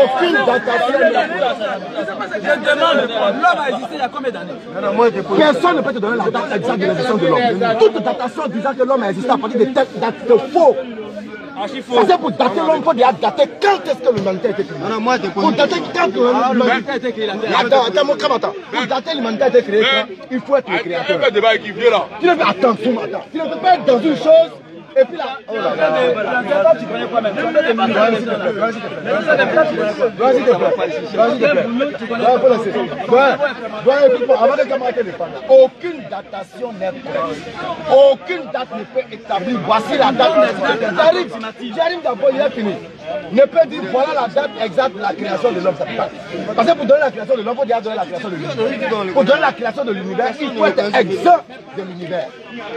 Aucune datation. Je demande, l'homme a existé il y a combien d'années? Personne ne peut te donner la date exacte de l'existence de l'homme. Toute datation disant que l'homme a existé à partir de telle date, c'est faux. C'est pour dater l'homme, il faut déjà dater quand est-ce que l'humanité a été créée. Pour dater quand l'humanité a été créée. Attends. Pour dater l'humanité a été créée, il faut être le créateur. Tu ne peux attendre, tu ne peux pas être dans une chose. Et puis là, oh là là, tu connais quoi même? Aucune datation n'est prête. Aucune date ne peut établir. Voici la date. J'arrive d'abord, il est fini. Ne peut dire voilà la date exacte de la création de l'homme. Parce que pour donner la création de l'homme, il faut déjà donner la création de l'univers. Pour donner la création de l'univers, il faut être exempt de l'univers.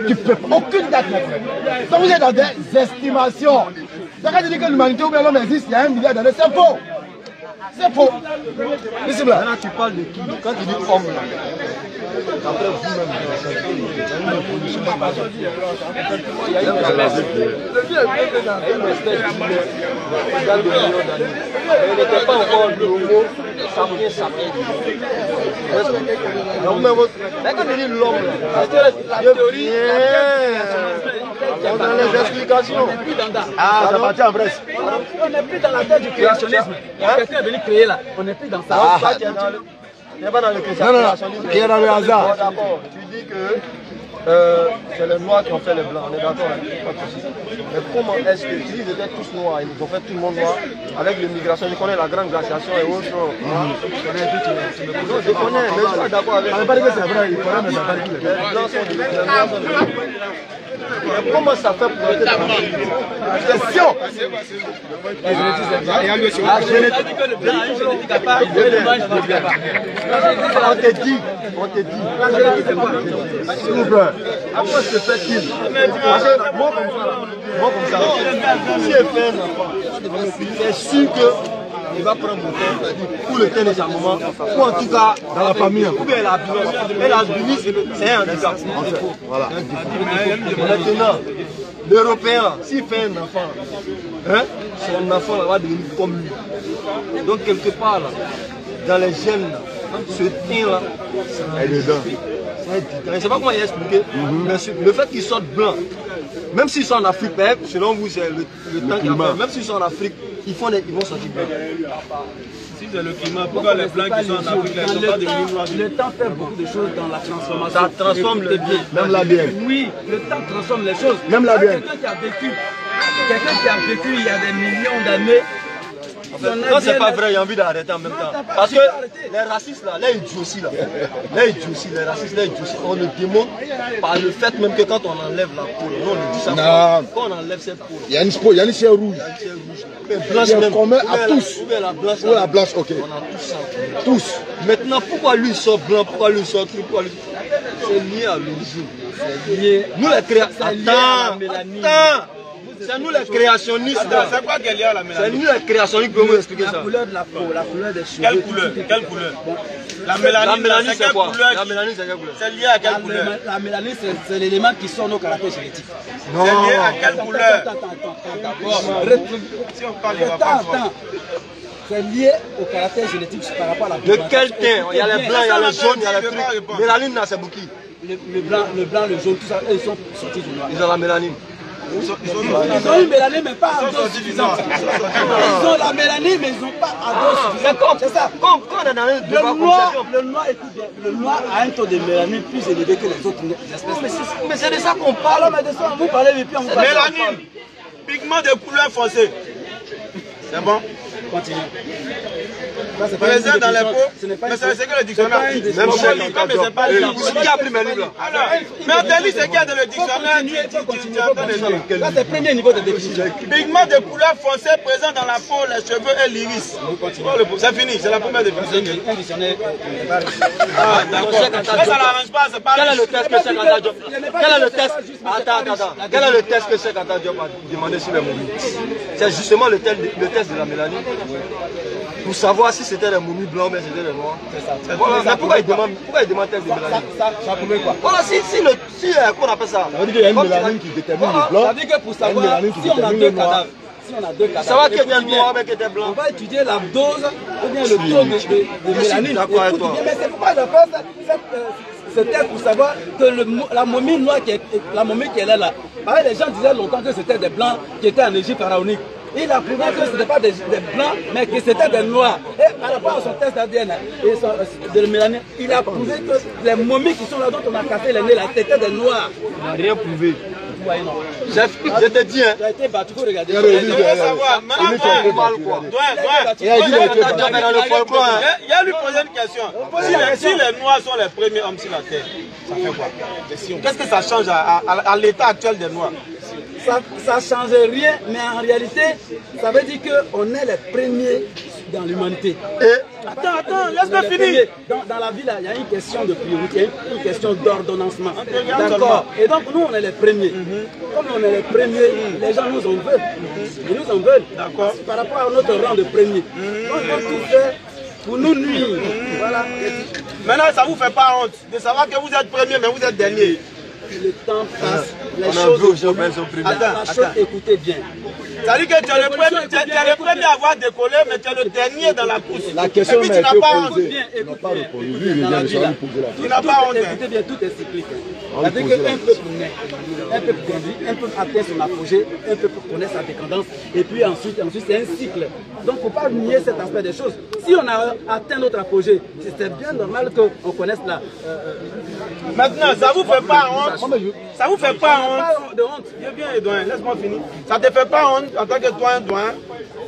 Tu peux aucune date n'est prête. Donc vous êtes dans des estimations. Donc quand tu dis que l'humanité ou bien l'homme existe il y a 1 milliard d'années, c'est faux. C'est faux. Maintenant tu parles de qui? Quand tu dis homme là, après vous-même, il y a une espèce d'humain, il n'était pas encore l'homo sapiens sapiens. Quand tu dis l'homme, la théorie, dans les explications. Ah, ça partit en Brest. On n'est plus dans la tête du créationnisme. Quelqu'un est venu créer là. On n'est plus dans ça. Tu n'es pas dans le créationnisme. Non, qui est dans le hasard. D'accord. Tu dis que c'est les noirs qui ont fait les blancs. On est d'accord, pas de souci. Mais comment est-ce que s'ils étaient tous noirs, ils ont fait tout le monde noir avec l'immigration? Je connais la grande glaciation et autres. Je connais, mais je suis pas d'accord avec. On n'a pas dit que c'est vrai, il faudra me dire que les blancs sont des noirs. Mais comment ça fait pour être dans la question? On te dit. S'il vous plaît. Comment se fait-il? Moi comme ça, si elle fait un enfant, c'est sûr que il va prendre mon temps, ou le temps de sa maman, ou en tout cas dans la famille. Ou bien l'albinisme, c'est un handicap. Voilà. Maintenant, l'Européen, s'il fait un enfant, son enfant va devenir comme lui. Donc quelque part, là, dans les gènes, ce teint-là, c'est dedans. Je ne sais pas comment il a expliqué, mais le fait qu'ils sortent blancs, même s'ils sont en Afrique, selon vous, c'est le temps qu'ils ont, même s'ils sont en Afrique, ils vont sortir blancs. Si c'est le climat, pourquoi les blancs qui sont en Afrique ne sont pas devenus noirs? Le temps fait beaucoup de choses dans la transformation. Ça transforme le bien. Même l'ADN. Oui, le temps transforme les choses. Même l'ADN. Quelqu'un qui a vécu il y a des millions d'années. Non, c'est pas vrai, il y a envie d'arrêter en même temps. Parce que les racistes là, les idioties là, les racistes, les idioties, on le démontre par le fait même que quand on enlève la peau, on le dit ça. Quand on enlève cette peau, il y a une chair rouge. Mais blanche même. Commun à tous. Ou bien la blanche. Ou la blanche, ok. On a tous ça. Tous. Maintenant, pourquoi lui sort blanc, pourquoi lui sort truc, pourquoi lui... C'est lié à l'origine. C'est lié. Nous les créateurs. Attends. C'est nous les créationnistes. C'est quoi qui est lié à la mélanine? C'est nous les créationnistes qui pouvons vous expliquer ça. La couleur de la peau, la couleur des cheveux. Quelle couleur? La mélanine c'est quoi? La mélanine c'est quelle couleur? C'est lié à quelle couleur? La mélanine c'est l'élément qui sort nos caractères génétiques. C'est lié à quelle couleur? Si on parle, attends. C'est lié au caractère génétique par rapport à la de quel teint? Il y a les blancs, il y a les jaunes, il y a les trucs. Mélanine là c'est beaucoup. Le blanc, le jaune, tout ça, ils sont sortis du noir. Ils ont la mélanine. Ils ont une mélanine, mais pas à dose suffisante. Ils ont la mélanine, mais ils n'ont pas à dose suffisante. C'est ça. Quand on est dans un débat le noir a un taux de mélanine plus élevé que les autres espèces. Mais c'est de ça qu'on parle. Alors, mais de ça, vous parlez depuis on vous parle. Mélanine, pigment de couleur foncée. C'est bon? Continue. Présent dans les peaux, mais c'est que le dictionnaire. Même c'est pas lui. Qui a pris mes livres là? Mais on te lit ce qu'il y a dans le dictionnaire. Tu entends les livres. Là, c'est le premier niveau de définition. Pigment de couleur foncée présent dans la peau, les cheveux et l'iris. C'est fini, c'est la première définition. Un dictionnaire. Ah, d'accord. Mais ça n'arrange pas, c'est pas. Quel est le test que Cheikh Anta Diop? Quel est le test? Attends. Quel est le test que Cheikh Anta Diop a demandé sur les momies? C'est justement le test de la mélanine. Pour savoir si c'était des momies blancs, mais c'était des noirs. C'est ça. Voilà, pourquoi il demande test de mélanine? Ça prouve quoi? Voilà, qu'on appelle ça. Ça veut dire qu'il y a une mélanine qui détermine le blanc. Ça veut dire que pour savoir si on a deux cadavres. Si on a deux cadavres, Ça va qu'il y a noir avec des blancs. on va étudier la dose ou bien le taux de mélanine. D'accord avec toi. Mais c'est pourquoi je fais ce test pour savoir que la momie noire qui est là. Pareil, les gens disaient longtemps que c'était des blancs qui étaient en Égypte pharaonique. Il a prouvé que ce n'était pas des blancs, mais que c'était des noirs. Et par rapport à son test d'ADN de mélanine, il a prouvé que les momies qui sont là, dont on a cassé les nez, là, c'était des noirs. Il n'a rien prouvé. Ouais, non. Chef, je te dis, hein. Tu as été battu, il faut regarder. Je veux savoir, maintenant, il a lui posé une question. Si les Noirs sont les premiers hommes sur la terre, ça fait quoi? Qu'est-ce que ça change à l'état actuel des Noirs? Ça ne change rien, mais en réalité, ça veut dire qu'on est les premiers dans l'humanité. Attends, laisse-moi finir. Dans la vie, là, il y a une question de priorité, une question d'ordonnancement. D'accord. Et donc, nous, on est les premiers. Comme on est les premiers, les gens nous en veulent. Ils nous en veulent. D'accord. Par rapport à notre rang de premier. Donc, on tout fait pour nous nuire. Voilà. Maintenant, ça ne vous fait pas honte de savoir que vous êtes premier, mais vous êtes dernier. Le temps passe, les choses, écoutez bien. Ça veut dire que tu es le premier à avoir décollé, mais tu es le dernier dans la course. La question et puis tu n'as pas honte. Tu n'as pas honte. Écoutez bien, tout est cyclique. C'est-à-dire qu'un peuple naît, un peuple grandit, un peuple atteint son apogée, un peuple connaît sa décadence, et puis ensuite c'est un cycle. Donc il ne faut pas nier cet aspect des choses. Si on a atteint notre apogée, c'est bien normal qu'on connaisse la... Maintenant, ça ne vous fait pas honte? Ça vous fait pas honte? De honte. Viens, Edouin, laisse-moi finir. Ça te fait pas honte en tant que toi, Edouin,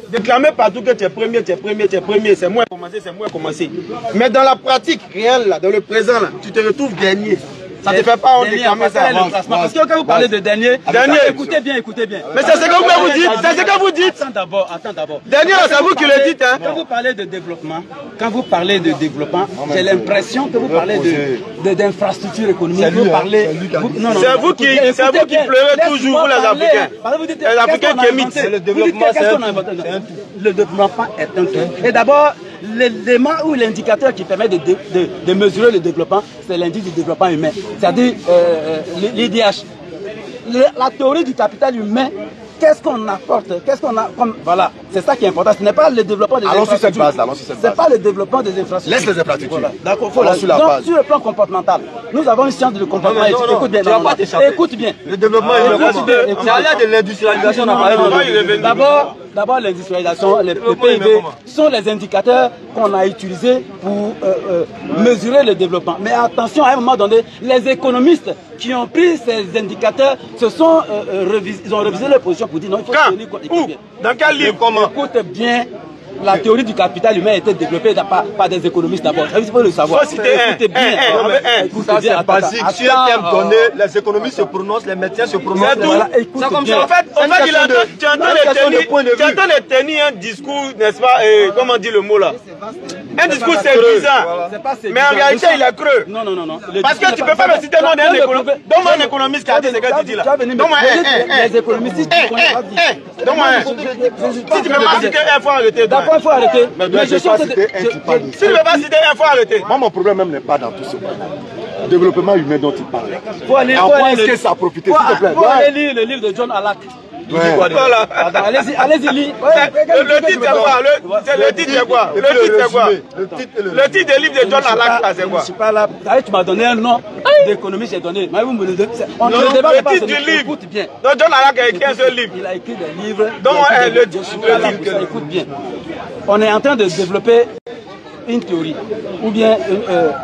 déclamer partout que tu es premier, c'est moi commencé. Mais dans la pratique réelle, là, dans le présent, là, tu te retrouves dernier. Ça ne te fait pas honte de déclamer ça? Parce que quand vous parlez de dernier, écoutez bien. Mais c'est ce que vous dites, c'est ce que vous dites. Attends d'abord. Dernier, c'est vous qui le dites. Hein? Quand vous parlez de développement, j'ai l'impression que vous parlez d'infrastructures économiques. C'est vous qui pleurez toujours, vous les Africains. Les Africains qui émitent. Le développement est un tout. Et d'abord, l'élément ou l'indicateur qui permet de mesurer le développement, c'est l'indice du développement humain. C'est-à-dire l'IDH. La théorie du capital humain, qu'est-ce qu'on apporte, qu'est-ce qu'on a comme... Voilà, c'est ça qui est important. Ce n'est pas le développement des infrastructures. C'est pas le développement des infrastructures. Laisse les infrastructures. Voilà. D'accord, sur le plan comportemental, nous avons une science de comportement. Écoute bien. Écoute bien. Le développement humain, c'est à l'ère de l'industrialisation. D'abord, l'industrialisation, les PIB sont les indicateurs qu'on a utilisés pour mesurer le développement. Mais attention, à un moment donné, les économistes qui ont pris ces indicateurs ils ont révisé leur position pour dire non, il faut tenir compte. Dans quel livre? Comment? Écoute bien. La théorie du capital humain a été développée par des économistes d'abord. Il faut le savoir. Écoutez bien. Ça c'est basique. Sur un thème donné, les économistes se prononcent, les médecins se prononcent. C'est comme ça. En fait, tu entends les tenir un discours, n'est-ce pas, comment on dit le mot là? Un discours séduisant. Mais en réalité, il est creux. Non. Parce que tu ne peux pas me citer le nom d'un économiste. Donne-moi un économiste qui a dit ce que tu dis là. Donne-moi les économistes, si tu connais pas. Donne-moi un. Si tu ne peux pas citer un, il faut arrêter. D'accord, il faut arrêter. Mais je ne peux pas citer un, tu parles. Si tu ne peux pas citer un, il faut arrêter. Moi, mon problème même n'est pas dans tout ce développement humain dont tu parles. Est-ce que ça a profité, s'il te plaît? Faut aller lire le livre de John Alack. Voilà. Allez-y, lire. Le titre c'est quoi? Le titre c'est quoi? Le titre du livre de John Alack, c'est quoi? Je suis pas là. Tu m'as donné un nom d'économiste, j'ai donné. Mais vous me le donnez. Le titre du livre. Écoute bien. Donc John Alack a écrit un seul livre. Il a écrit des livres. Donc le titre. Écoute bien. On est en train de développer une théorie ou bien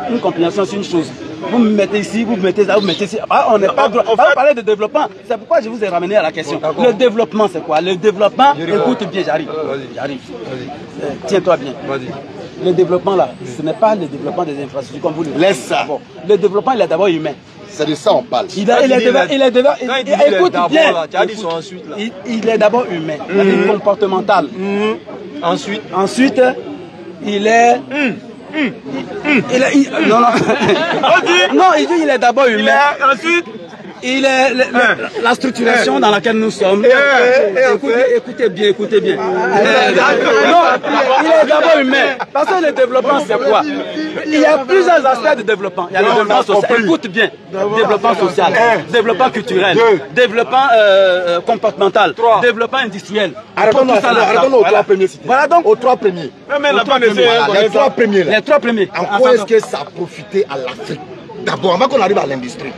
une compréhension sur une chose. Vous me mettez ici, vous me mettez ça, vous me mettez ici. On n'est pas droit. On va parler de développement. C'est pourquoi je vous ai ramené à la question. Le développement, c'est quoi? Le développement, écoute bien, j'arrive. Tiens-toi bien. Le développement, là, ce n'est pas le développement des infrastructures comme vous le dites. Laisse ça. Le développement, il est d'abord humain. C'est de ça on parle. Écoute bien. Il est d'abord humain, comportemental. Ensuite, il est... Non, il dit il est d'abord humain. Ensuite, la structuration dans laquelle nous sommes. Écoutez bien, écoutez bien. Non, il est d'abord humain. Parce que le développement, c'est quoi? Il y a plusieurs aspects de développement. Il y a le développement social. Écoute bien. Développement social, développement culturel, développement comportemental, développement industriel. Arrêtons aux trois premiers cités. Voilà donc. Aux trois premiers. Les trois premiers. Les trois premiers. En quoi est-ce que ça a profité à l'Afrique? D'abord, avant qu'on arrive à l'industrie.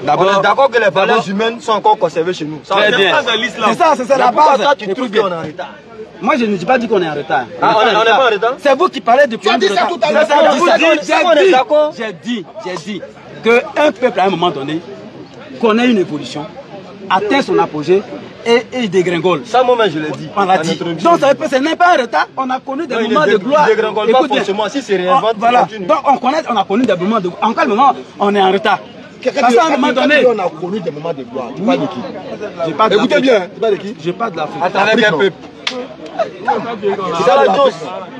D'accord que les valeurs humaines sont encore conservées chez nous. Très bien. C'est ça la base. Tu trouves qu'on est en retard? Moi, je ne dis pas dit qu'on est en retard. On n'est pas en retard? C'est vous qui parlez de problème de retard. Tu as dit ça tout à l'heure. J'ai dit qu'un peuple à un moment donné connaît une évolution, atteint son apogée et dégringole. Ça, moi, je l'ai dit. On l'a dit. Donc, ce n'est pas un retard. On a connu des moments de gloire. Il dégringole pas forcément. Si c'est réinvente, voilà. Donc, on a connu des moments de gloire. En quel moment on est en retard? Parce qu'à un moment donné, on a connu des moments de gloire. Tu parles de qui? Je parle de l'Afrique. Écoutez bien, tu parles de qui? Je parle de l'Afrique. avec un peuple. C'est ça la chose.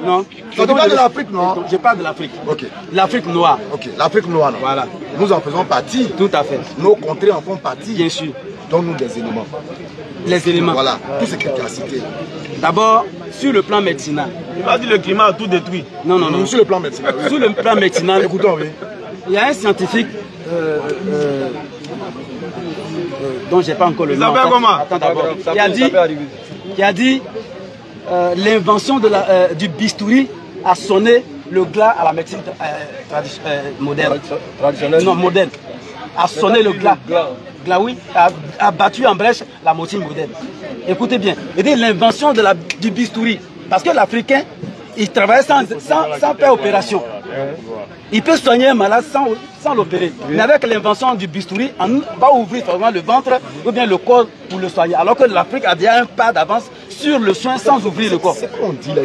Non. Tu parles de l'Afrique, non? Je parle de l'Afrique. Ok. L'Afrique noire. Ok, l'Afrique noire. Voilà. Nous en faisons partie. Tout à fait. Nos contrées en font partie. Bien sûr. Donne-nous des éléments. Les éléments. Voilà, tout ce que tu as cité. D'abord, sur le plan médicinal. Il m'a dit le climat a tout détruit. Non. Sur le plan médical. Sur le plan médicinal, Écoutons, oui. il y a un scientifique dont je n'ai pas encore le nom. Attends d'abord. Qui a dit l'invention du bistouri a sonné le glas à la médecine moderne. Traditionnelle. Non, moderne. A sonné le glas. Glas, oui, a battu en brèche la médecine moderne. Écoutez bien. Il dit l'invention du bistouri. Parce que l'Africain, il travaille sans faire opération. Il peut soigner un malade sans l'opérer. Mais avec l'invention du bistouri, on va ouvrir le ventre ou bien le corps pour le soigner. Alors que l'Afrique a déjà un pas d'avance sur le soin sans ouvrir le corps. C'est quoi on dit là?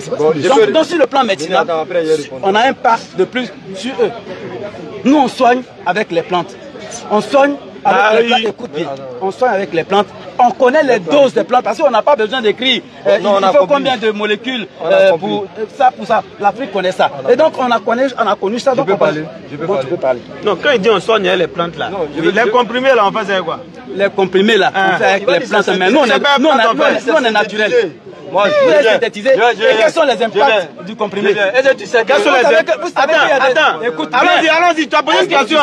Donc sur le plan médical, on a un pas de plus sur eux. Nous on soigne avec les plantes. On soigne avec les plantes. Écoute bien. On soigne avec les plantes. On connaît les doses des plantes parce qu'on n'a pas besoin d'écrire. Il faut combien de molécules pour ça. L'Afrique connaît ça. Et donc on a connu ça. Donc je peux parler. Tu peux parler. Non, quand il dit on soigne les plantes là, les comprimés là, on fait quoi? Les comprimés là, on fait avec les plantes. Mais nous on est naturel. Moi, vous avez synthétisé. Et quels sont les impacts du comprimé? Est-ce que tu sais quels sont les impacts? Attends, écoute, allons-y, tu as posé une question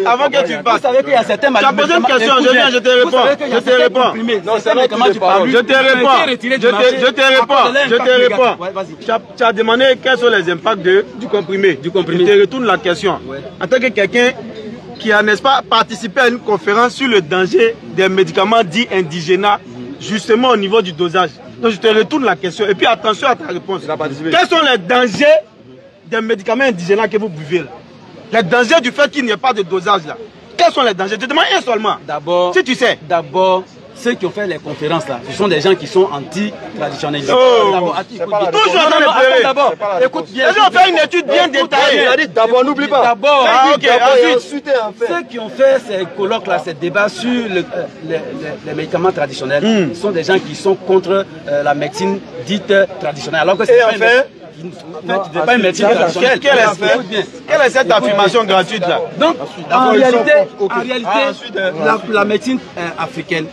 avant que tu passes. Vous savez qu'il y a certains tu as posé une question, je te réponds. Non, c'est là comment tu parles. Je te réponds. Tu as demandé quels sont les impacts du comprimé. Je te retourne la question. En tant que quelqu'un qui a, n'est-ce pas, participé à une conférence sur le danger des médicaments dits indigénats, justement au niveau du dosage. Donc je te retourne la question et puis attention à ta réponse. Quels sont les dangers des médicaments indigénats que vous buvez là? Les dangers du fait qu'il n'y ait pas de dosage là. Quels sont les dangers? Je te demande un seulement. D'abord, si tu sais. D'abord, ceux qui ont fait les conférences là, ce sont des gens qui sont anti-traditionnalistes. D'abord, écoute bien. Ils ont fait une étude bien détaillée. D'abord, n'oublie pas. D'abord, ceux qui ont fait ces colloques là, ces débats sur les médicaments traditionnels, ce sont des gens qui sont contre la médecine dite traditionnelle. Alors que c'est pas une médecine traditionnelle. Quelle est cette affirmation gratuite là? Donc, en réalité, la médecine africaine,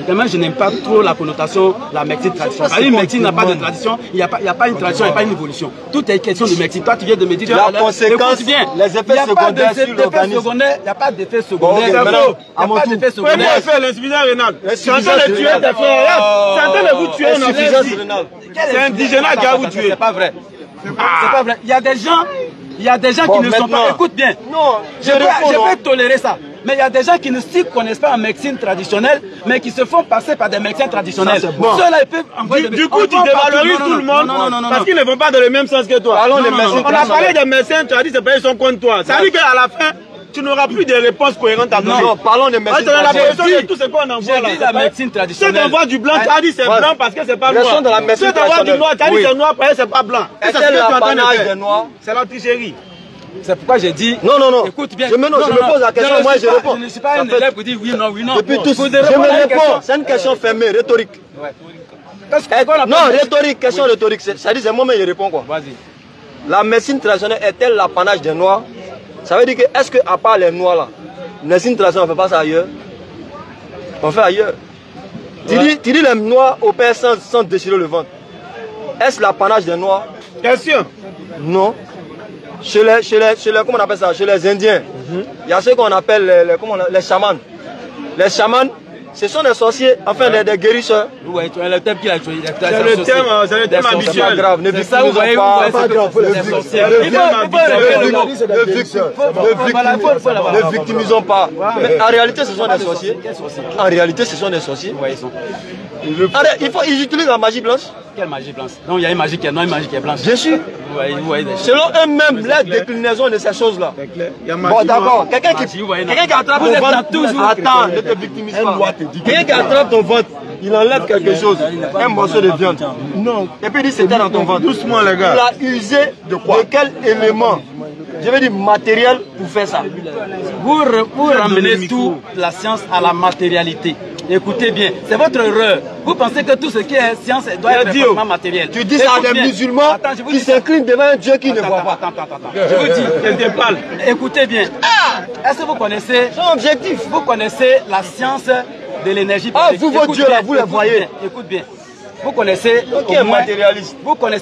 moi je n'aime pas trop la connotation la médecine traditionnelle. Une médecine n'a pas de tradition, il n'y a pas une tradition, il n'y a pas une évolution. Tout est question de médecine. Toi tu viens de me dire la conséquence, les effets secondaires sur l'organisme. Il n'y a pas d'effet secondaire. Il n'y a pas d'effet secondaire. Premier effet, l'insuffisance rénale. C'est en train de tuer des frères. C'est en train de vous tuer en Afrique. C'est indigénat qui a vous tué. C'est pas vrai. C'est pas vrai. Il y a des gens qui ne sont pas. Écoute bien. Non, je peux tolérer ça. Mais il y a des gens qui ne s'y connaissent pas en médecine traditionnelle, mais qui se font passer par des médecins traditionnels. Ceux-là, ils peuvent du coup, tu dévalorises tout le monde parce qu'ils ne vont pas dans le même sens que toi. On a parlé des médecins, tu as dit que ils sont contre toi. Ça veut dire qu'à la fin, tu n'auras plus de réponses cohérentes à donner. Non, parlons des médecins traditionnels. Tu as l'impression que tout ce qu'on envoie là, la médecine traditionnelle. Ceux qui envoient du blanc, tu as dit c'est blanc parce que c'est pas noir. Ceux qui envoient du noir, tu as dit c'est noir parce que c'est pas blanc. Est-ce que l'apanage des noirs? C'est la tricherie. C'est pourquoi j'ai dit. Non. Écoute bien. Je me pose la question, moi je réponds. Je ne suis pas un élève qui dit oui, non. Depuis tout, je me réponds. C'est une question fermée, rhétorique. Non, rhétorique, question rhétorique. Ça dit, c'est moi-même, je réponds quoi. Vas-y. La médecine traditionnelle est-elle l'apanage des noirs? Ça veut dire que, est-ce qu'à part les noirs là, Nessim Traoré, on ne fait pas ça ailleurs. On fait ailleurs. Tu dis les Noirs opèrent sans déchirer le ventre. Est-ce l'apanage des Noirs? Question. Non. Chez les comment on appelle ça? Chez les Indiens, il y a ce qu'on appelle les chamans. Les chamans, ce sont des sorciers, enfin des guérisseurs. Ouais, le thème qu'il a choisi. C'est le thème habituel. C'est pas grave, ne victimisons pas. Ne victimisons pas. Mais en réalité, ce sont des sorciers. En réalité, ce sont des sorciers. Ils utilisent la magie blanche. Quelle magie blanche? Non, il y a une magie qui est noire, une magie qui est blanche. Bien sûr. Selon eux-mêmes, la déclinaison de ces choses-là. Bon, d'accord. Quelqu'un qui attrape ton ventre, attends, ne te victimise pas. Quelqu'un qui attrape ton ventre, il enlève quelque chose, un morceau de viande. Non. Et puis il dit c'était dans ton ventre. Doucement, les gars. Il a usé de quel élément? Je veux dire matériel pour faire ça. Vous ramenez toute la science à la matérialité. Écoutez bien, c'est votre erreur. Vous pensez que tout ce qui est science doit être forcément matériel. Tu dis ça à des musulmans qui s'inclinent devant un Dieu qui ne voit pas. Attends. Je vous dis, écoutez bien. Est-ce que vous connaissez objectif? Vous connaissez la science de l'énergie. Ah, vous, vos dieux là, vous les voyez. Écoute bien. Vous connaissez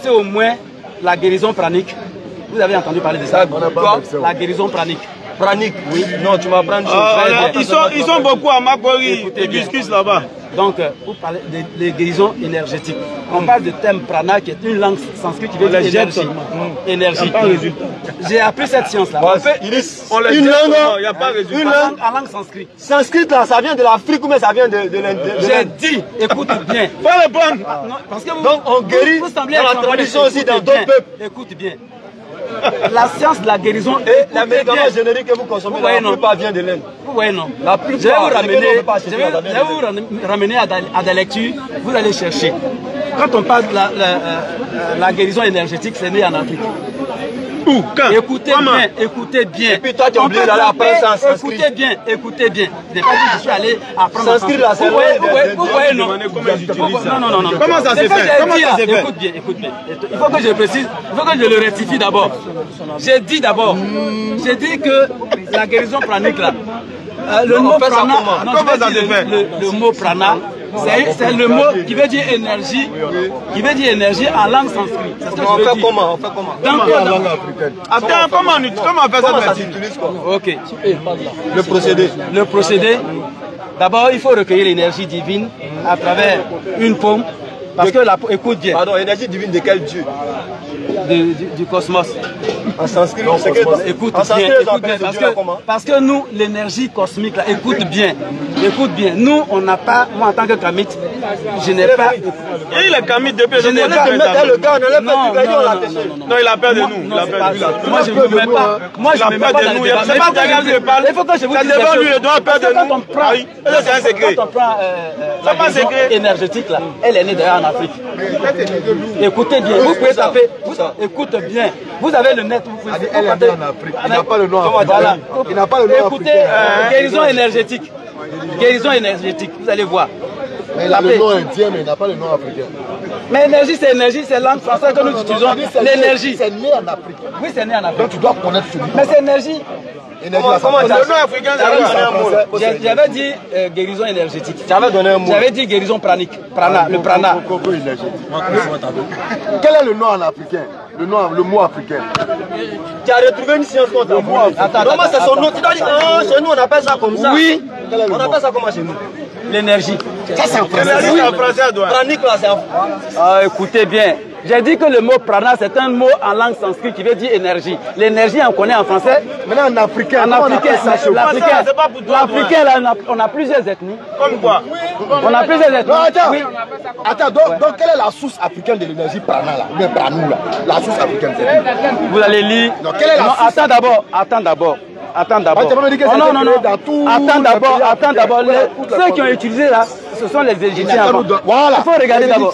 au moins la guérison pranique. Vous avez entendu parler de ça? Quoi? La guérison pranique. Pranique, oui. Non, tu m'apprends une chose. Ils sont beaucoup à Makori, et Biscuits là-bas. Donc, vous parlez des guérisons énergétiques. On parle de thème prana qui est une langue sanskrit qui veut dire énergie. Énergie. J'ai appris cette science-là. Une langue, il n'y a pas de résultat. En langue sanskrit. Sanskrit là, ça vient de l'Afrique ou mais ça vient de l'Inde? J'ai dit, écoute bien. Pas le bon. Parce que donc on guérit dans la tradition aussi dans d'autres peuples. Écoute bien. La science de la guérison et les médicaments génériques que vous consommez, la plupart viennent de l'Inde. Vous voyez non. La plupart, je vais vous ramener à des lectures, vous allez chercher. Quand on parle de la guérison énergétique, c'est né en Afrique. Où? Quand? Écoutez bien. Et puis toi, tu es obligé d'aller apprendre ça en sanskrit. Écoutez bien. Je n'ai pas dit que je suis allé apprendre en sanskrit. Vous voyez, non. Non. Comment ça s'est fait? Écoute bien. Il faut que je précise, il faut que je le rectifie d'abord. J'ai dit que la guérison pranique là, le mot prana, le mot prana, c'est le mot qui veut dire énergie, en langue sanskrit. On fait comment? En langue africaine. Attends, comment on fait ça? Ok. Le procédé. D'abord, il faut recueillir l'énergie divine à travers une paume. Parce que écoute bien. Pardon, énergie divine de quel Dieu? Du cosmos. En sanskrit, écoute bien, parce que nous, l'énergie cosmique, là, écoute bien, nous, on n'a pas, moi en tant que kamite, je n'ai pas... Et il est kamite depuis... Je n'ai pas le gars, non, il a peur de nous. Moi, je ne me mets pas... Moi, je ne me mets pas dans le débat. C'est pas derrière lui, il faut que je vous dise... devant lui, il doit peur de nous. C'est un secret. Quand on prend la guérison énergétique, là, elle est née d'ailleurs en Afrique. Écoutez bien, vous pouvez taper... Écoute bien, vous avez le net, vous pouvez... Elle est née en Afrique, il n'a pas le nom africain. Il n'a pas le nom Écoutez, guérison énergétique. Guérison énergétique, vous allez voir. Mais il a le nom indien, mais il n'a pas le nom africain. Mais énergie, c'est langue française que nous utilisons. L'énergie. C'est né en Afrique. Oui, c'est né en Afrique. Donc tu dois connaître celui-là. Mais c'est énergie. Comment le nom africain, j'avais dit guérison énergétique. J'avais donné un mot. J'avais dit guérison pranique. Prana, le prana. Quel est le nom en africain? Le mot africain. Tu as retrouvé une science contre le mot africain. Comment c'est son nom? Tu dois dire, chez nous on appelle ça comme ça. Oui. On appelle ça comment chez nous? L'énergie. Ça c'est en français. Pranique là, c'est en français. Écoutez bien. J'ai dit que le mot prana, c'est un mot en langue sanskrit qui veut dire énergie. L'énergie, on connaît en français. Maintenant en africain, l'africain, là, on a plusieurs ethnies. Comme quoi? On a plusieurs ethnies. Non, attends. Oui. Attends, donc quelle est la source africaine de l'énergie prana là? Ou bien pranou là? La source africaine, c'est qui? Vous allez lire. Non, quelle est la source? Attends d'abord. Attends d'abord. Ceux qui ont utilisé là, ce sont les Égyptiens. Voilà. Il faut regarder d'abord.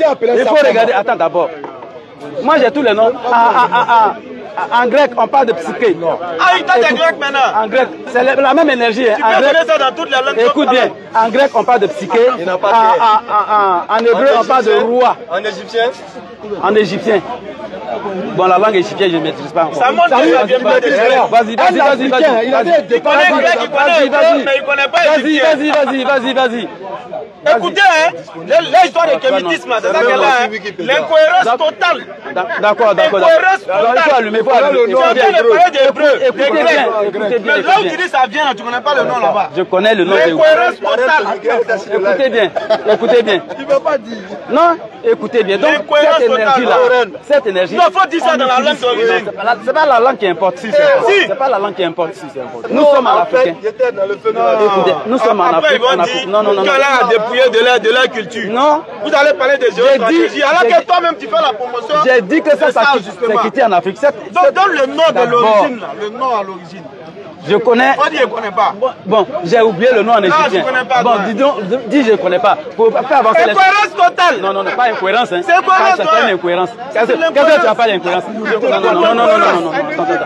Attends d'abord. Moi j'ai tous les noms. En grec, on parle de psyché. Ah, il t'a des grecs maintenant. En grec, c'est la même énergie. Tu peux donner ça dans toutes les langues. Écoute bien, en grec, on parle de psyché. En hébreu, on parle de roi. En égyptien? En égyptien. Bon, la langue égyptienne, je ne maîtrise pas encore. Ça montre que ça vient pas des grecs. Vas-y. Il a dit Il connaît grec, il connaît hébreu, mais il connaît pas égyptien. Vas-y. Écoutez, l'histoire de kémitisme, c'est ça qu'elle a. L'incohérence totale. D'accord. L'incohérence Alors, il faut allumer, il faut allumer. Tu es en train de parler d'hébreu, Écoutez bien. mais là où tu dis ça vient, tu ne connais pas le nom là-bas. Je connais le nom de L'incohérence totale. Écoutez bien. Tu ne peux pas dire. Non, écoutez bien. Donc, cette énergie. Non, il faut dire ça dans la langue d'origine. C'est pas la langue qui importe. C'est pas la langue qui importe. Nous sommes en Africain. J'étais dans le feu de la Écoutez, nous sommes en Après, ils Afrique. vont dire qu'elle a dépouillé de leur culture. Non. Vous allez parler de géostratégie, alors que toi-même tu fais la promotion. J'ai dit que ça justement. s'est quitté en Afrique. Donc donne le nom de l'origine, le nom à l'origine. Je connais. On dit je ne connais pas. Bon, j'ai oublié le nom en égyptien. je connais pas, Bon, dis je ne connais pas. Pour faire avancer les choses. Incohérence totale. Non, pas incohérence. Hein. C'est incohérence, Ça fait une incohérence. Qu'est-ce que tu appelles incohérence? Non.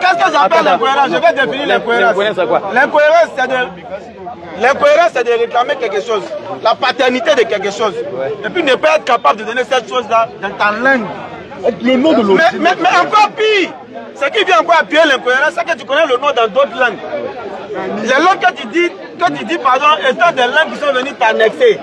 Qu'est-ce que j'appelle l'incohérence? Je vais définir l'incohérence. L'incohérence, c'est quoi? L'incohérence, c'est de réclamer quelque chose, la paternité de quelque chose, et puis ne pas être capable de donner cette chose-là dans ta langue. Le nom de l'origine. Mais encore pire, ce qui vient encore appuyer l'incohérence, c'est que tu connais le nom dans d'autres langues. Les langues que tu dis, pardon, étant des langues qui sont venues t'annexer,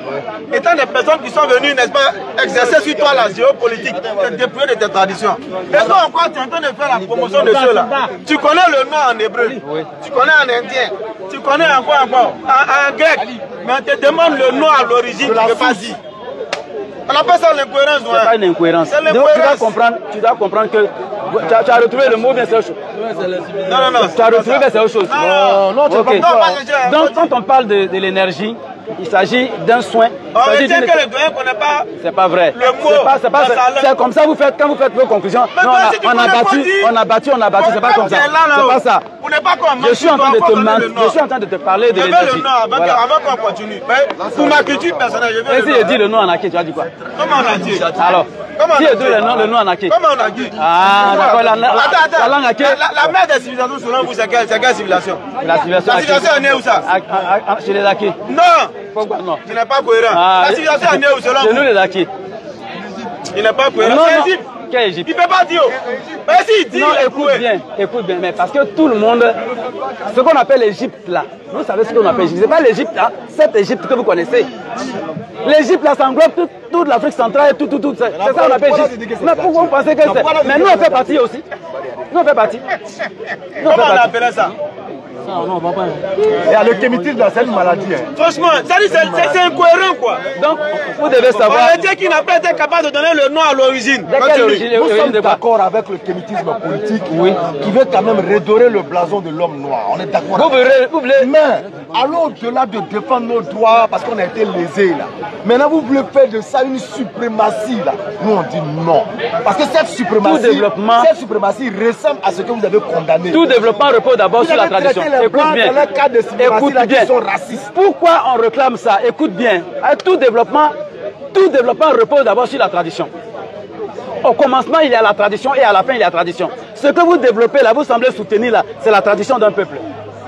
étant des personnes qui sont venues, n'est-ce pas, exercer sur toi la géopolitique, te dépouiller de tes traditions. Et toi encore, tu es en train de faire la promotion de ceux-là. Tu connais le nom en hébreu, tu connais en indien, tu connais encore, en grec, mais on te demande le nom à l'origine, tu ne peux pas dire. On appelle ça l'incohérence. C'est pas une incohérence. Donc tu dois comprendre que tu as retrouvé le mot, bien c'est autre chose. Non. Tu as retrouvé, bien c'est autre chose. Non, tu okay. pas. Donc quand on parle de l'énergie, il s'agit d'un soin. On retient que le doyen ne connaît pas. C'est pas vrai. Le mot. C'est comme ça quand vous faites vos conclusions. Non, on a battu, c'est pas comme ça. C'est pas ça. Vous n'êtes pas comme je suis en train de te parler de l'énergie. Je veux le nom avant qu'on continue. Pour ma culture personnelle, je veux le nom. Et si je dis le nom en aké, tu as dit quoi? Comment on a dit? Alors, si je dis le nom en aké. Comment on a dit? Ah, d'accord, la langue aké. La mère des civilisations, selon vous, c'est quelle civilisation? La civilisation est née où ça? Chez les aké. Non! Pourquoi non? Tu n'es pas cohérent. La civilisation est née où selon vous? Chez nous les aké. Il n'est pas cohérent. Non. Quelle Égypte? Il ne peut pas dire. Mais s'il dit, non, écoute bien, mais parce que tout le monde, ce qu'on appelle l'Égypte là, vous savez ce qu'on appelle l'Égypte, c'est pas l'Égypte là, cette Égypte que vous connaissez. L'Égypte là, ça englobe toute l'Afrique centrale et tout, c'est ça qu'on appelle l'Égypte. Mais pourquoi vous pensez que c'est? Mais nous on fait partie aussi. Nous on fait partie. Comment on appelle ça? Et le kémitisme, c'est une maladie. Franchement, c'est incohérent quoi. Donc, vous devez savoir. On a dit qu'il n'a pas été capable de donner le nom à l'origine. Nous sommes d'accord avec le kémitisme politique qui veut quand même redorer le blason de l'homme noir. On est d'accord. Mais allons au-delà de défendre nos droits parce qu'on a été lésés là. Maintenant, vous voulez faire de ça une suprématie là. Nous, on dit non. Parce que cette suprématie ressemble à ce que vous avez condamné. Tout développement repose d'abord sur la tradition. Écoute bien. Pourquoi on réclame ça? Écoute bien. Tout développement repose d'abord sur la tradition. Au commencement, il y a la tradition et à la fin, il y a la tradition. Ce que vous développez là, vous semblez soutenir là, c'est la tradition d'un peuple.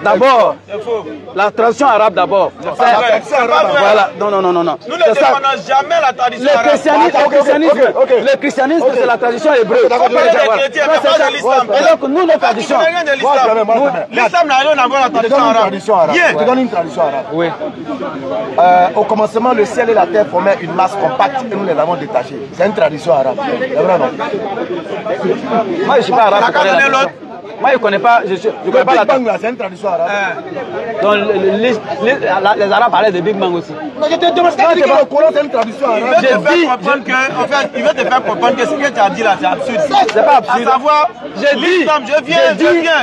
D'abord, la tradition arabe d'abord. Voilà, non. Nous ne demandons jamais la tradition arabe. Le christianisme, c'est la tradition hébreu. On parle des chrétiens, mais pas de l'islam. Et donc, nous, nos traditions. L'islam n'a rien à voir avec la tradition arabe. Je te donne une tradition arabe. Oui. Au commencement, le ciel et la terre formaient une masse compacte et nous les avons détachés. C'est une tradition arabe. C'est vrai, non? Moi, je ne suis pas arabe. Moi, je ne connais pas. Je connais pas la Big Bang, c'est une tradition arabe. Donc, les Arabes parlaient de Big Bang aussi. Non, je te demande que le Coran, c'est une tradition arabe. Il veut te faire comprendre que ce que tu as dit là, c'est absurde. C'est pas absurde. À savoir, l'islam, je viens.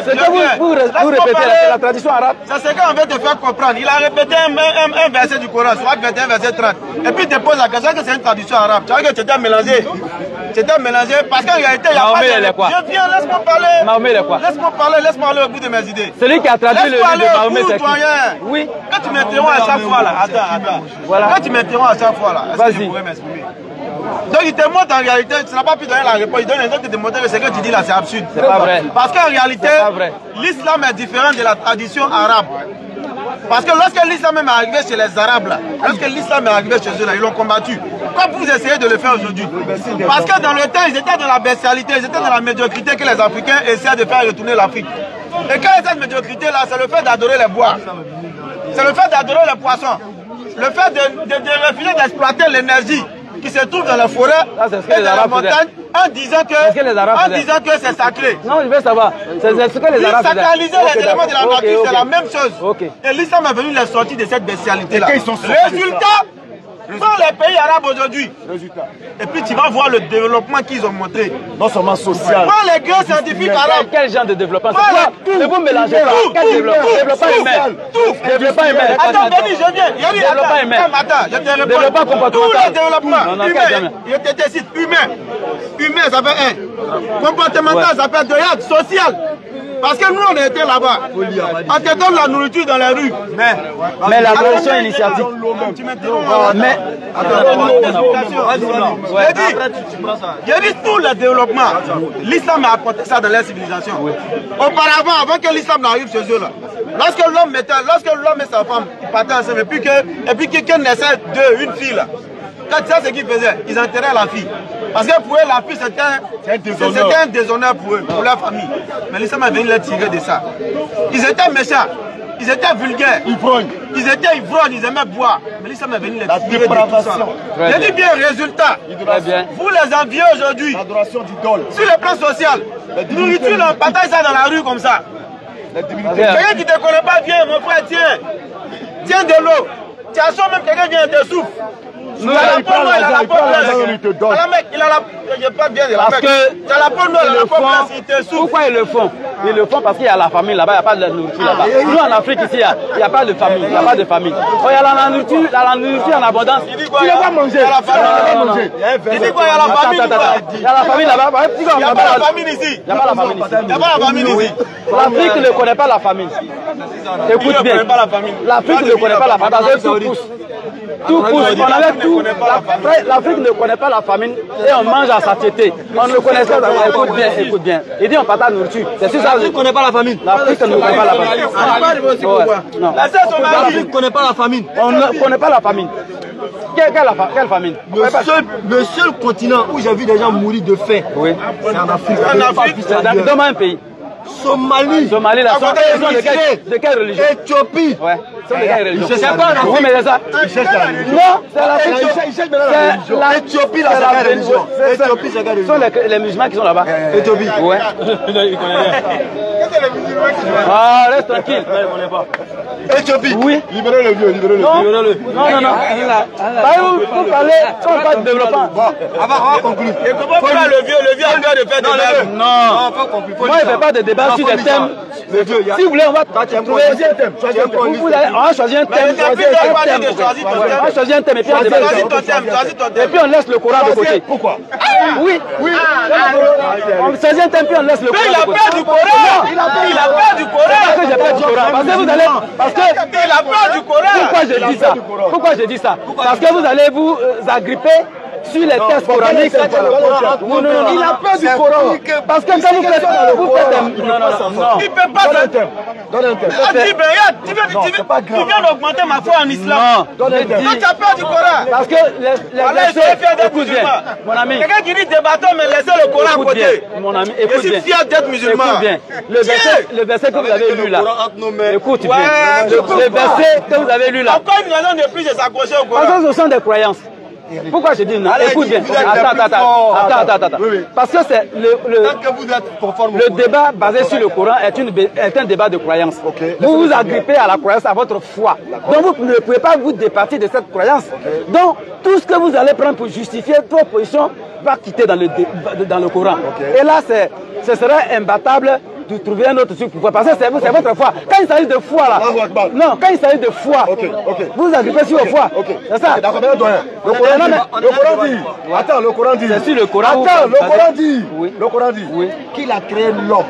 Ce que vous répétez là, c'est la tradition arabe. C'est ce qu'on veut te faire comprendre. Il a répété un verset du Coran, soit 21, verset 30. Et puis il te pose la question que c'est une tradition arabe. Tu vois que tu étais mélangé. Parce qu'en réalité, il n'y a pas de... Je viens, laisse-moi parler. Mahomet, il est quoi? Laisse-moi aller au bout de mes idées. Celui qui a traduit le livre de Mahomet, c'est qui? Oui. Quand tu m'interromps à chaque fois là, attends. Voilà. Quand tu m'interromps à chaque fois là, est-ce que je pourrais m'exprimer? Donc il te montre en réalité, tu n'as pas pu donner la réponse, il donne un autre te montrer que ce que tu dis là c'est absurde. C'est pas vrai. Parce qu'en réalité, l'islam est différent de la tradition arabe. Parce que lorsque l'islam est arrivé chez les Arabes, là, lorsque l'islam est arrivé chez eux, là, ils l'ont combattu. Comme vous essayez de le faire aujourd'hui. Parce que dans le temps, ils étaient dans la bestialité, ils étaient dans la médiocrité que les Africains essaient de faire retourner l'Afrique. Et quand il y a cette médiocrité-là, c'est le fait d'adorer les bois. C'est le fait d'adorer les poissons. Le fait de refuser d'exploiter l'énergie qui se trouve dans la forêt et dans la montagne en disant que c'est sacré. Non, je veux savoir. C'est ce que les Arabes sacraliser les éléments de la nature, c'est la même chose. Et l'islam est venu les sortir de cette bestialité-là. Résultat, dans les pays arabes aujourd'hui. Et puis tu vas voir le développement qu'ils ont montré. Non seulement social. Moi, les grands scientifiques arabes. Quel genre de développement? Ne vous mélangez pas. Quel développement? Développement humain. Développement humain. Attends, Denis, je viens. Développement humain. Attends, je te réponds. Développement comportemental. Tous les développements humains. Je te cite humain. Humain, ça fait un. Comportemental, ça fait deux. Social. Parce que nous, on était là-bas. On te donne la nourriture dans les rues. Mais la tradition initiatique. Tu m'interromps. Mais. J'ai dit tout le développement. L'islam a apporté ça dans les civilisations. Auparavant, avant que l'islam n'arrive chez eux, là, lorsque l'homme et sa femme partaient ensemble, et puis quelqu'un naissait une fille, là, quand tu sais ce qu'ils faisaient, ils enterraient la fille. Parce que pour eux, la fille, c'était un déshonneur pour eux, pour leur famille. Mais l'islam est venu les tirer de ça. Ils étaient méchants, ils étaient vulgaires, ils étaient ivrognes, ils aimaient boire. Mais l'islam est venu les tirer de tout ça. J'ai dit bien, résultat, vous les enviez aujourd'hui. Sur le plan social, nourriture, on partage ça dans la rue comme ça. Quelqu'un qui ne te connaît pas, viens, mon frère, tiens de l'eau. Tu as même quelqu'un vient te souffle. Il a la peau noire, il a la peau blanche. Mec, il a la peau pas bien de la parce que tu as la peau noire, il a la peau blanche, il te souffle. Pourquoi ils le font? Ils le font parce qu'il y a la famille là-bas, il n'y a pas de nourriture là-bas. Nous en Afrique ici, il n'y a pas de famille, il n'y a pas de famille. Oh, il y a la nourriture en abondance. Il dit quoi? Il n'y a pas manger. Il dit quoi? Il y a la famille. Il y a la famille là-bas. Il n'y a pas la famille ici. Il n'y a pas la famille ici. Il n'y a pas la famille ici. L'Afrique ne connaît pas la famille. Écoute bien. L'Afrique ne connaît pas la famille parce que tout pousse. Tout pousse. On avait tout. L'Afrique ne connaît pas la famine et on mange à satiété. On ne connaît pas la famine. Écoute bien. Il dit on partage la nourriture. C'est sûr ça. L'Afrique ne connaît pas la famine. L'Afrique ne connaît pas la famine. L'Afrique ne connaît pas la famine. On ne connaît pas la famine. Quelle famine? Le seul continent où j'ai vu des gens mourir de faim, c'est en Afrique. En Afrique, donne-moi un pays. Somalie. Somalie, là, de quelle religion? Éthiopie. Ouais. C'est de quelle religion? C'est pas oui, mais c'est ça. Non, c'est la Éthiopie, là, c'est quelle religion? Éthiopie, c'est quelle religion? Ce sont les musulmans qui sont là-bas. Éthiopie. Ouais. Il connaît rien. Ah, reste tranquille. Éthiopie. Oui. Libérez le vieux, libérez le vieux. Non. Vous parlez, on parle de développement. On va conclure. Et comment faire le vieux a peur de faire des débats? Non. Moi, je ne fais pas de débat sur des thèmes. Si vous voulez, on va trouver un thème. On va choisir un thème. On va choisir un thème et puis on débat. Et puis on laisse le Coran de côté. Pourquoi? Oui. On choisit un thème puis on laisse le Coran de côté. Il a peur du Coran. Il a peur du Coran. Parce que j'ai peur du Coran. Parce que vous allez. Parce que. Il a peur du Coran. Pourquoi je dis ça? Parce que vous allez vous agripper sur les textes coraniques. Non, il a peur du Coran. Parce que quand vous faites non. Il ne peut pas donner un thème. Donne un thème. Tu viens d'augmenter ma foi en islam. Non. Toi, tu as peur du Coran. Parce que les versets, écoute bien, mon ami. Quelqu'un qui dit débattons, mais laissez le Coran à côté. Mon ami, écoute bien. Je suis fier d'être musulman. Écoute bien. Le verset que vous avez lu là. Écoute bien. Le verset que vous avez lu là. Encore une raison de plus de s'accrocher au Coran. Parce que ce sont des croyances. Pourquoi je dis non? Écoute bien. Attends. Parce que c'est le débat basé sur le Coran est un débat de croyance. Vous vous agrippez à la croyance, à votre foi. Donc vous ne pouvez pas vous départir de cette croyance. Donc tout ce que vous allez prendre pour justifier votre position va quitter dans le Coran. Et là, ce serait imbattable de trouver un autre truc. Parce que c'est votre foi. Quand il s'agit de foi là, non, quand il s'agit de foi, vous agrippez sur vos foi. C'est ça. Le Coran dit. Attends, le Coran dit. C'est sur le Coran. Attends, le Coran dit. Le Coran dit qu'il a créé l'homme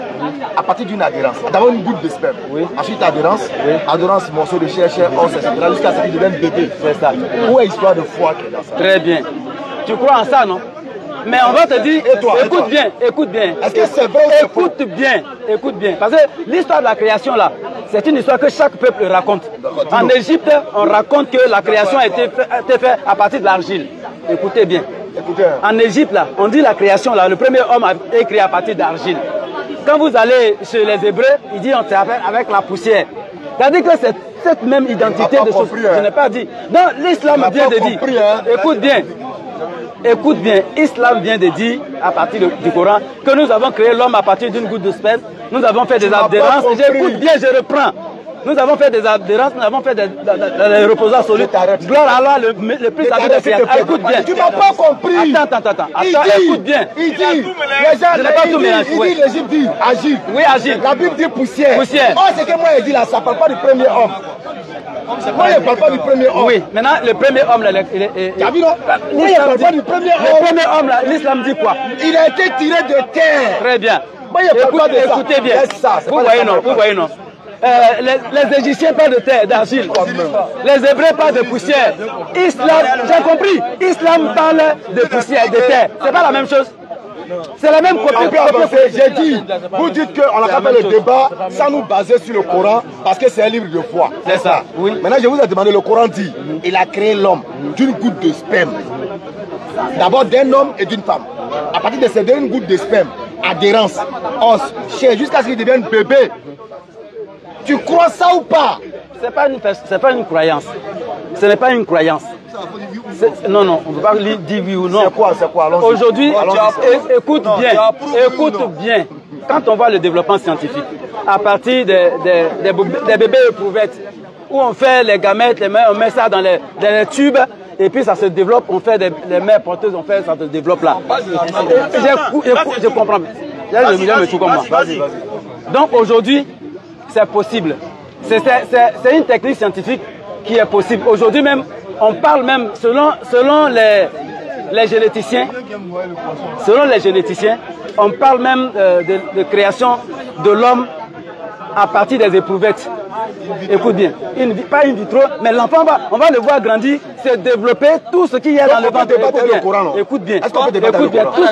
à partir d'une adhérence. D'abord une goutte de sperme. Ensuite adhérence. Adhérence, morceau de chair, os, etc. Jusqu'à ce qu'il devienne bébé. C'est ça. Où est l'histoire de foi qui est dans ça? Très bien. Tu crois en ça, non? Mais on va te dire, écoute bien, écoute bien. Est-ce que c'est vrai? Écoute bien, écoute bien. Parce que l'histoire de la création, là, c'est une histoire que chaque peuple raconte. En Égypte, on raconte que la création a été faite à partir de l'argile. Écoutez bien. En Égypte, là, on dit la création, là, le premier homme a été créé à partir d'argile. Quand vous allez chez les Hébreux, ils disent on se rappelle avec la poussière. C'est-à-dire que c'est cette même identité de choses. Je n'ai pas dit. Non, l'islam vient de dire. Écoute bien. Écoute bien, l'islam vient de dire, à partir du Coran, que nous avons créé l'homme à partir d'une goutte de sperme. Nous avons fait des adhérences. J'écoute bien, je reprends. Nous avons fait des adhérences, nous avons fait des reposants absolus. Gloire à Allah, le plus habile des créateurs. Écoute bien. Tu n'as pas compris. Attends, écoute bien. Il dit, je n'ai pas tout mélangé. Il dit, l'Égypte dit, agile. Oui, agile. La Bible dit poussière. Poussière. Oh, c'est que moi, il dit là, ça ne parle pas du premier homme. Moi, il ne parle pas du premier homme. Oui, maintenant, le premier homme, là, tu as vu, non? Moi, il ne parle pas du premier homme. Le premier homme, là, l'islam dit quoi? Il a été tiré de terre. Très bien. Moi, il ne parle pas de ça. Écoutez bien. Vous voyez, non? Les Égyptiens parlent de terre, d'argile. Les Hébreux parlent de poussière. Islam, j'ai compris. Islam parle de poussière, de terre. C'est pas la même chose. C'est la même copie. J'ai dit, vous dites qu'on n'a pas fait le débat sans nous baser sur le Coran parce que c'est un livre de foi. C'est ça. Oui. Maintenant, je vous ai demandé, le Coran dit, il a créé l'homme d'une goutte de sperme. D'abord d'un homme et d'une femme. À partir de ces deux gouttes de sperme, adhérence, os, chair, jusqu'à ce qu'il devienne bébé. Tu crois ça ou pas? C'est pas une croyance. Ce n'est pas une croyance. Non, on ne peut pas dire oui ou non. C'est quoi aujourd'hui, écoute bien. Quand on voit le développement scientifique, à partir des bébés éprouvettes, où on fait les gamètes, on met ça dans les tubes, et puis ça se développe, on fait les mères porteuses, ça se développe là. Je comprends. Je me trouve comme moi. Donc aujourd'hui, c'est possible. C'est une technique scientifique qui est possible. Aujourd'hui même, on parle même, selon les généticiens, on parle même de création de l'homme à partir des éprouvettes. Écoute bien, pas in vitro, mais l'enfant on va le voir grandir, se développer, tout ce qu'il y a dans le ventre. Écoute bien. Est-ce qu'on peut débattre avec le Coran?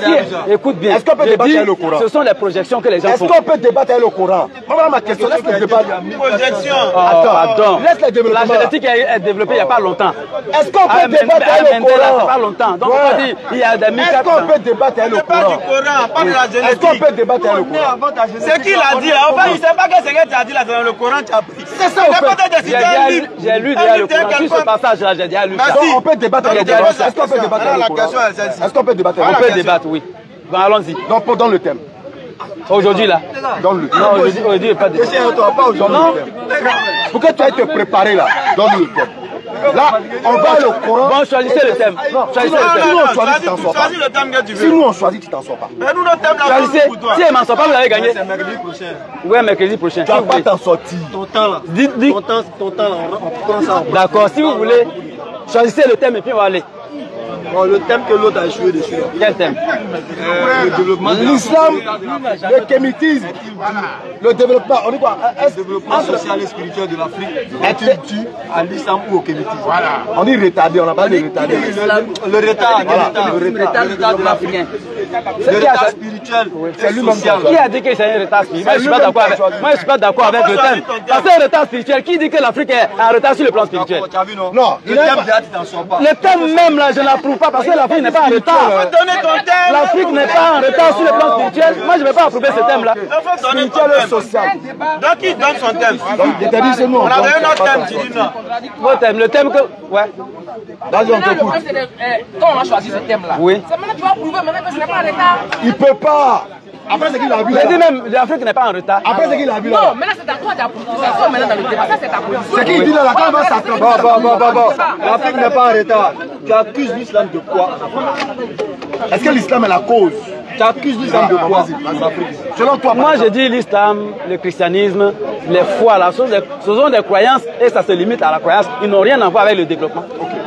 Écoute bien. Est-ce qu'on peut débattre avec le Coran? Ce sont les projections que les gens font. Est-ce qu'on peut débattre avec le Coran? Voilà ma question. Laisse le débat. Projection. Attends. Laisse le développement. La génétique est développée il n'y a pas longtemps. Est-ce qu'on peut débattre avec le Coran? Il n'y a pas longtemps. Donc on va dire, il y a des Est-ce qu'on peut débattre avec le Coran? Pas du Coran, pas de la génétique. Est-ce qu'on peut débattre avec le Coran? C'est qui l'a dit là? Enfin, il ne sait pas que ce que tu as dit là dans le Coran, tu as pris. C'est ça, j'ai lu déjà le Coran. Sur ce passage-là, j'ai déjà lu ça. On peut débattre avec le Coran. Est-ce qu'on peut débattre avec le Coran? Est-ce qu'on peut débattre avec le Coran? On peut débattre, oui. Bon, allons-y. Donc, dans le thème. Aujourd'hui, là. Dans le thème. Non, aujourd'hui, pas de thème. Non. Pour que tu ailles te préparer là, dans le thème. Là, on va le Coran. Bon, choisissez le thème. Choisissez le thème. Si nous on choisit, tu t'en sors pas. Choisis le thème que tu veux. Si nous on choisit, tu t'en sors pas. Mais nous, notre thème là, Choisissez. Si elle m'en sort pas, vous l'avez gagné. C'est mercredi prochain. Ouais, mercredi prochain. Tu vas pas t'en sortir. Ton temps là. Dites. Ton temps là, on prend ça. D'accord, si vous voulez, choisissez le thème et puis on va aller. Bon, le thème que l'autre a échoué dessus. Quel thème? Le développement. L'islam, le kémitisme, le développement, on dit quoi? Le développement social et spirituel de l'Afrique est-il dû à l'islam ou au kémitisme? Voilà. On dit retardé, on n'a pas dit retardé. Le retard de l'Africain. Le retard spirituel, c'est lui-même. Qui a dit que c'est un retard spirituel? Moi, je ne suis pas d'accord avec le thème. Parce que un retard spirituel, qui dit que l'Afrique est en retard sur le plan spirituel? Tu as vu, non? Non, le thème déjà, tu t'en sors pas. Le thème même, là, je n'approuve pas parce que l'Afrique n'est pas en retard. L'Afrique n'est pas en retard sur le plan spirituel. Moi, je ne vais pas approuver ce thème-là. spirituel et social. Donc, il donne son thème. Je t'ai dit, c'est nous. On avait un autre thème, tu dis non. Votre thème, le thème que. Ouais. Vas-y, on t'écoute. Quand on a choisi ce thème-là, oui. c'est maintenant que tu vas prouver maintenant que ce n'est pas en retard. Il peut pas. Après ce qu'il a vu là. J'ai dit même, l'Afrique n'est pas en retard. Après ce qu'il a vu là. Non, maintenant c'est à toi d'approuvir. C'est ça maintenant dans le débat. Ça, c'est ta position. C'est qui dit là, quand on va s'attraper. Bon. L'Afrique n'est pas en retard. Tu accuses l'islam de quoi? Est-ce que l'islam est la cause? Tu accuses l'islam de quoi en Afrique? Selon toi, moi je dis l'islam, le christianisme, les foi, là, ce sont des croyances et ça se limite à la croyance. Ils n'ont rien à voir avec le développement.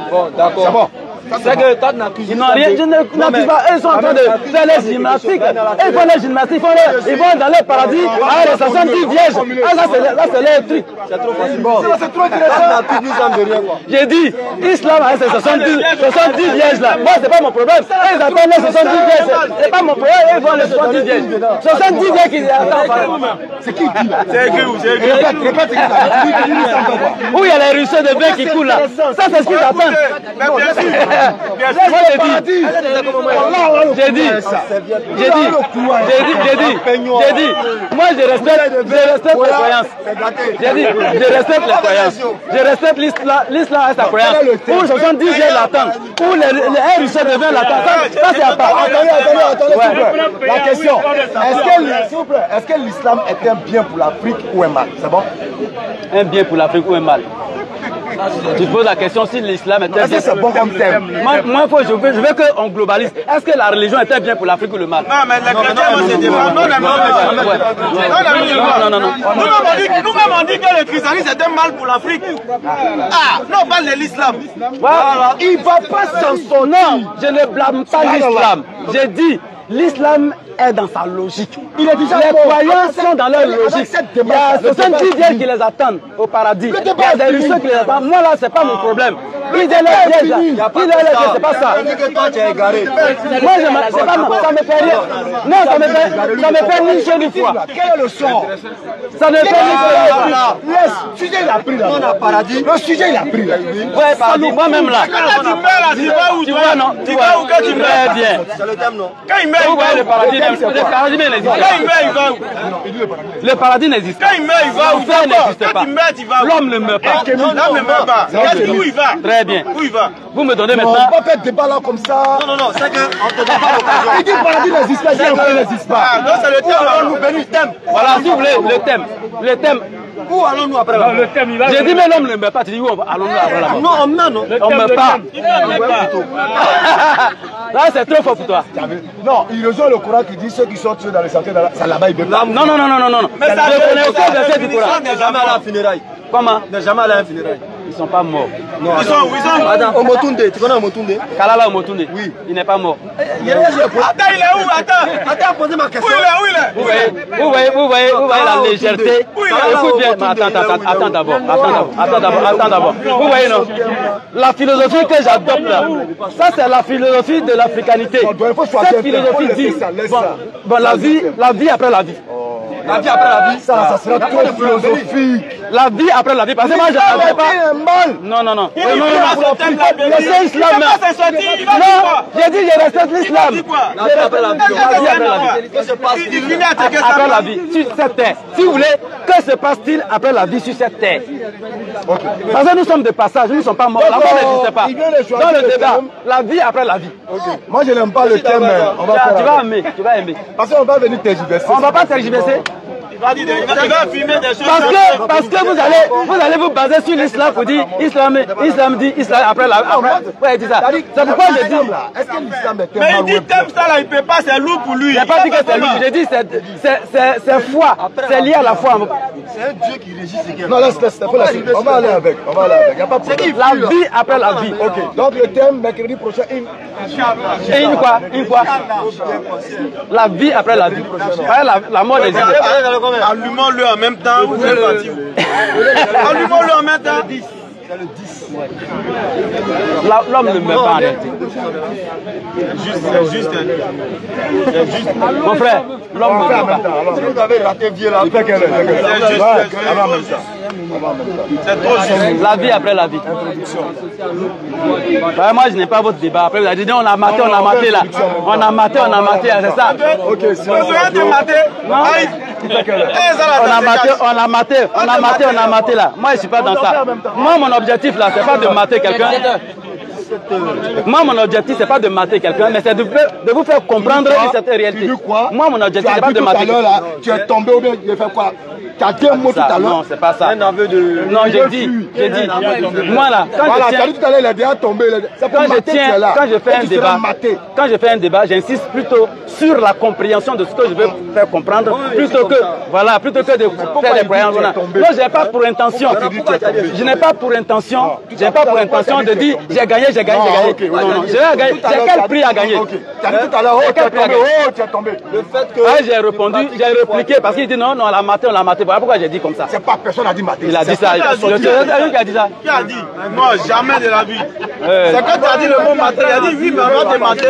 Bon, d'accord. C'est bon. C'est que ils n'ont rien, je n'accuse pas, ils sont en train de faire les gymnastiques. Ils font les gymnastiques, ils vont dans les paradis avec les 70 vierges. Ah, là, c'est les trucs. C'est trop facile. C'est trop intéressant. J'ai dit, islam avec ses 70 vierges là. Moi, c'est pas mon problème. Ils appellent les 70 vierges. C'est pas mon problème, ils font les 70 vierges. 70 vierges qui attendent. C'est qui dit là? C'est écrit où? C'est écrit. Répète. Où il y a les ruisseaux de bain qui coulent là. Ça, c'est ce qu'ils attendent. Mais bien sûr. Moi, j'ai dit, moi je respecte les croyances. J'ai dit, je respecte les croyances. Je respecte l'islam et sa croyance. Pour 70 jours l'attendre, pour les ruisseaux de vin l'attendre, ça c'est à part. Attendez, la question, est-ce que l'islam est un bien pour l'Afrique ou un mal? C'est bon? Un bien pour l'Afrique ou un mal? Tu poses la question si l'islam était bien. C'est bon comme terme. Moi, je veux qu'on globalise. Est-ce que la religion était bien pour l'Afrique ou le mal? Non, mais les chrétiens vont se défendre. Non. Nous-mêmes on dit que le christianisme était mal pour l'Afrique. Ah, non, pas de l'islam. Voilà. Il ne va pas s'en sortir. Non, je ne blâme pas l'islam. J'ai dit, l'islam est dans sa logique. Les croyants sont dans leur logique. Il y a 70 vierges qui les attendent au paradis. Il y a des ruisseaux qui les attendent. Moi là, c'est pas mon problème. Ils disent les vierges là. C'est pas ça. Moi, ça me fait rien. Non, ça me fait ni chaud ni froid. Quel est le sort? Ça me fait ni chaud ni froid. Le sujet il a pris là. Le sujet il a pris là. Ouais, paradis, moi-même là. Quand tu meurs là, tu vas où? Tu vois, non? Tu vas où quand tu meurs? Très bien. C'est le thème, non? Quand il meurt, Vous voyez le paradis n'existe pas. Quand il meurt, il va où? Le paradis n'existe pas. Quand il meurt, il va où? L'enfer n'existe Quand pas. tu meurs, tu vas où? L'homme ne meurt pas. L'homme ne meurt pas. Où il va? Très bien. Où il va? Vous me donnez On maintenant. va pas faire débat là comme ça. Non, c'est qu'on te donne pas l'occasion. Il dit le paradis n'existe pas, il dit le paradis n'existe pas. Ah, donc c'est le thème. Nous bénissons le thème. Voilà, si vous voulez, le thème. Le thème. Où allons-nous après la mort? J'ai dit, mais l'homme ne meurt pas. Tu dis, où allons-nous après la mort? Non, on meurt, non? On ne meurt pas. Là, c'est trop fort pour toi. Non, il rejoint le Coran qui dit ceux qui sont tués dans les sentiers, ça là-bas, ils ne peuvent pas. Non. Mais ça Je connais aucun verset du Coran. On n'est jamais allé à la funéraille. Comment? On n'est jamais allé à la funéraille. Ils ne sont pas morts. Non, Ils sont où? Ils sont où? Attends, Omotunde, tu connais Omotunde? Kalala Omotunde. Oui. Il n'est pas mort. Attends, il est où? Attends, posez ma Où question. il est? Vous voyez la légèreté. Écoute bien, attends d'abord. Vous voyez, non? La philosophie que j'adopte là, ça c'est la philosophie de l'africanité. Cette philosophie dit, bon, la vie après la vie. La vie après la vie, Ça sera trop philosophique. La vie après la vie, parce que moi je ne sais pas. Non. Laissez l'islam. Non, j'ai dit je respecte l'islam. la vie après la vie. Il finit à checker ça. Après la vie, sur cette terre. Si vous voulez, que se passe-t-il après la vie sur cette terre? Parce que nous sommes de passage, nous ne sommes pas morts. La mort n'existe pas. Dans le débat, la vie après la vie. Moi, je n'aime pas le thème. Tu vas aimer. Parce qu'on va venir tergiverser. On ne va pas tergiverser. Il va filmer des choses. Parce que vous allez vous baser sur l'islam pour dire islam dit islam après la ouais, dis ça. C'est pourquoi je dis est-ce que l'islam est Mais il dit thème ça là, il peut pas, c'est lourd pour lui. je n'ai pas dit que c'est lui, j'ai dit c'est foi, c'est lié à la foi. C'est un Dieu qui régit ce qui est. Non, laisse, faut la suite. On va aller avec. Il n'y a pas de problème. La vie après la vie. Ok, donc le thème, mercredi prochain, Et une quoi? La vie après la vie. La mort des idées. Allumons-le en même temps. Allumons-le en même temps. C'est le 10. L'homme ne meurt pas en réalité. C'est juste. Mon frère, l'homme ne meurt pas. Si vous avez raté vieux là, C'est trop juste. La vie après la vie. Ouais, moi je n'ai pas votre débat. Après vous avez dit on a maté là. On a maté, c'est ça. Ok, c'est Vous avez te mater? On a maté là. Moi je suis pas dans ça. Moi mon objectif là c'est pas de mater quelqu'un. Moi mon objectif c'est pas de mater quelqu'un, mais c'est de vous faire comprendre une certaine réalité. Moi mon objectif c'est pas de mater quelqu'un. Tu es tombé ou bien tu as fait quoi? Tu as dit un mot tout à l'heure. Non, c'est pas ça. un aveu de. Non, j'ai dit. Moi là, quand Voilà, je tu as dit tout à l'heure, il est déjà tombé. quand je fais un débat, j'insiste plutôt sur la compréhension de ce que je veux faire comprendre, plutôt que de faire des croyances. Moi, je n'ai pas pour intention. Je n'ai pas pour intention de dire j'ai gagné, j'ai gagné, j'ai gagné. Non, j'ai gagné. J'ai quel prix à gagner? Tu as dit tout à l'heure, tu es tombé. Le fait que... J'ai répondu, j'ai répliqué parce qu'il dit non, on l'a maté. Voilà pourquoi j'ai dit comme ça. C'est pas personne n'a dit maté. Il a dit ça. Le secrétaire qui a dit ça. Qui a dit? Non, jamais de la vie. C'est quand tu as dit le mot maté, il a dit oui, mais on va te mater.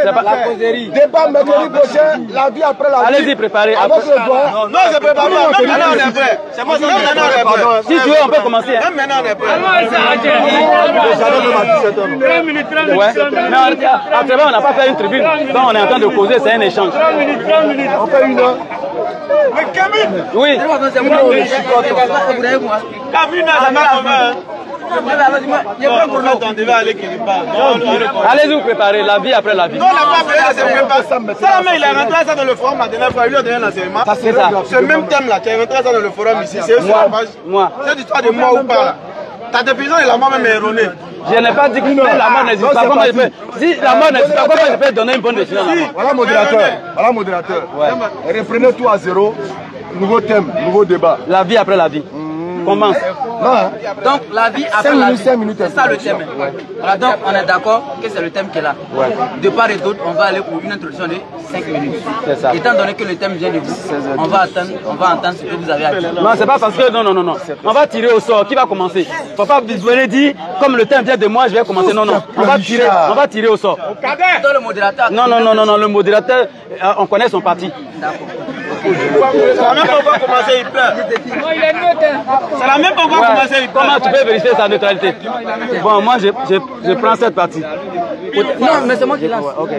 C'est pas la causerie. Débat mercredi prochain, la vie après la vie. Allez-y, préparez. Avec le doigt. Non, c'est préparé. Même maintenant, on est prêt. C'est moi, même maintenant, on est prêt. Si tu veux, on peut commencer. Même maintenant, on est prêt. Ouais. Mais actuellement, on n'a pas fait une tribune. Donc, on est en train de causer, c'est un échange. 3 minutes. On fait 1 heure. Mais Camille! Oui. Allez-y, vous préparez la vie après la vie. Non, on n'a pas fait, c'est préparé. Ça, il est rentré ça dans le forum la dernière fois. Il lui a donné l'enseignement. C'est ça. Ce même thème-là, qui est rentré ça dans le forum ici, c'est moi. Cette histoire de moi ou pas là. Ta définition de la mort même est erronée. Je n'ai pas dit que la mort n'existe pas. Comment je peux... Si la mort n'existe pas, comment je peux donner une bonne décision? Voilà modérateur. Voilà modérateur. Ouais. Reprenez tout à zéro. Nouveau thème, nouveau débat. La vie après la vie. Commence. Non. Donc la vie après la vie, 5 minutes. c'est ça le thème. Voilà, donc on est d'accord que c'est le thème qui est là. Ouais. De part et d'autre, on va aller pour une introduction de 5 minutes. C'est ça. Étant donné que le thème vient de vous, on va entendre ce que vous avez à dire. Non, c'est pas parce que... Non. On va tirer au sort. Qui va commencer? Faut pas venir dire, comme le thème vient de moi, je vais commencer. Non. On va tirer au sort. Dans le modérateur. Non. Le modérateur, on connaît son parti. D'accord. C'est la même pourquoi commencer, il pleure. C'est la même pourquoi commencer, il pleure. Comment tu peux vérifier sa neutralité? Bon, moi, je prends cette partie. Non, mais c'est moi qui lance. Ok.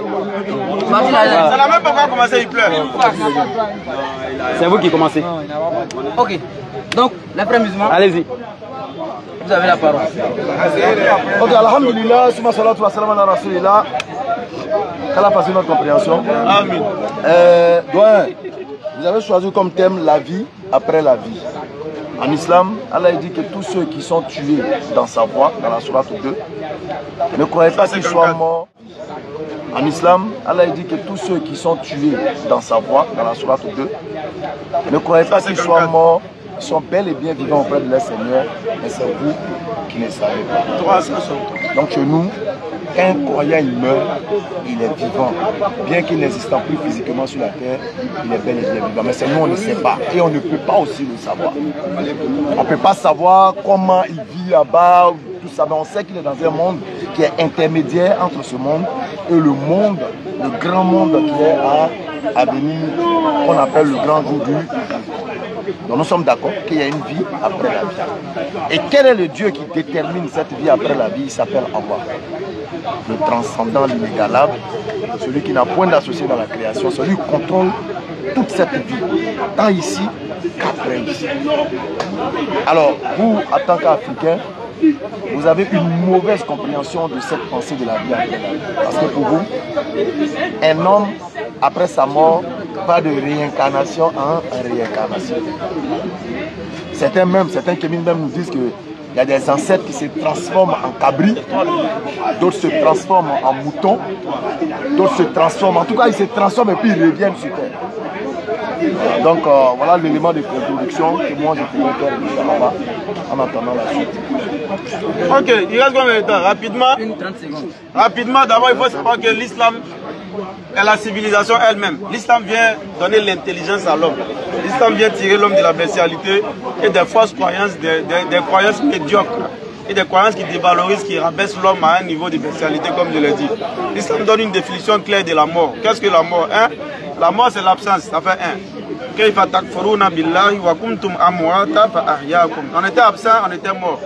Parti là. C'est la même pourquoi commencer, il pleure. C'est vous qui commencez. Ok. Donc, les frères musulmans, Allez-y. vous avez la parole. Ok, alhamdulillah, summa salatu wa salam ala rasulillah. Qu'Allah fasse notre compréhension. Amen. Doyen, vous avez choisi comme thème la vie après la vie. En islam, Allah dit que tous ceux qui sont tués dans sa voie, dans la sourate 2, ne croyez pas qu'ils soient morts. En islam, Allah dit que tous ceux qui sont tués dans sa voie, dans la sourate 2, ne croyez pas qu'ils soient morts, ils sont bel et bien vivants auprès de leur Seigneur, mais c'est vous qui ne savez pas. Donc chez nous, quand un croyant il meurt, il est vivant. Bien qu'il n'existant plus physiquement sur la terre, il est bel et bien vivant. Mais c'est nous, on ne sait pas. Et on ne peut pas aussi le savoir. On ne peut pas savoir comment il vit là-bas, tout ça. Mais on sait qu'il est dans un monde qui est intermédiaire entre ce monde et le monde, le grand monde qui est à venir, qu'on appelle le grand jour du jour. Donc nous sommes d'accord qu'il y a une vie après la vie. Et quel est le Dieu qui détermine cette vie après la vie? Il s'appelle Allah. Le transcendant, l'inégalable, celui qui n'a point d'associé dans la création, celui qui contrôle toute cette vie, tant ici qu'après ici. Alors, vous, en tant qu'Africains, vous avez une mauvaise compréhension de cette pensée de la vie après la vie. Parce que pour vous, un homme, après sa mort, va de réincarnation en réincarnation. Certains kémines même nous disent qu'il y a des ancêtres qui se transforment en cabris, d'autres se transforment en moutons, d'autres se transforment, en tout cas ils se transforment et puis ils reviennent sur terre. Donc voilà l'élément de introduction que moi je pourrais faire en attendant la suite. Ok, il reste combien de temps? Rapidement. Une 30 secondes. Rapidement, d'abord il faut savoir que l'islam est la civilisation elle-même. L'islam vient donner l'intelligence à l'homme. L'islam vient tirer l'homme de la bestialité et des fausses croyances, des croyances médiocres et des croyances qui dévalorisent, qui rabaissent l'homme à un niveau de bestialité, comme je l'ai dit. L'islam donne une définition claire de la mort. Qu'est-ce que la mort? La mort, c'est l'absence, ça fait un. On était absent, on était mort.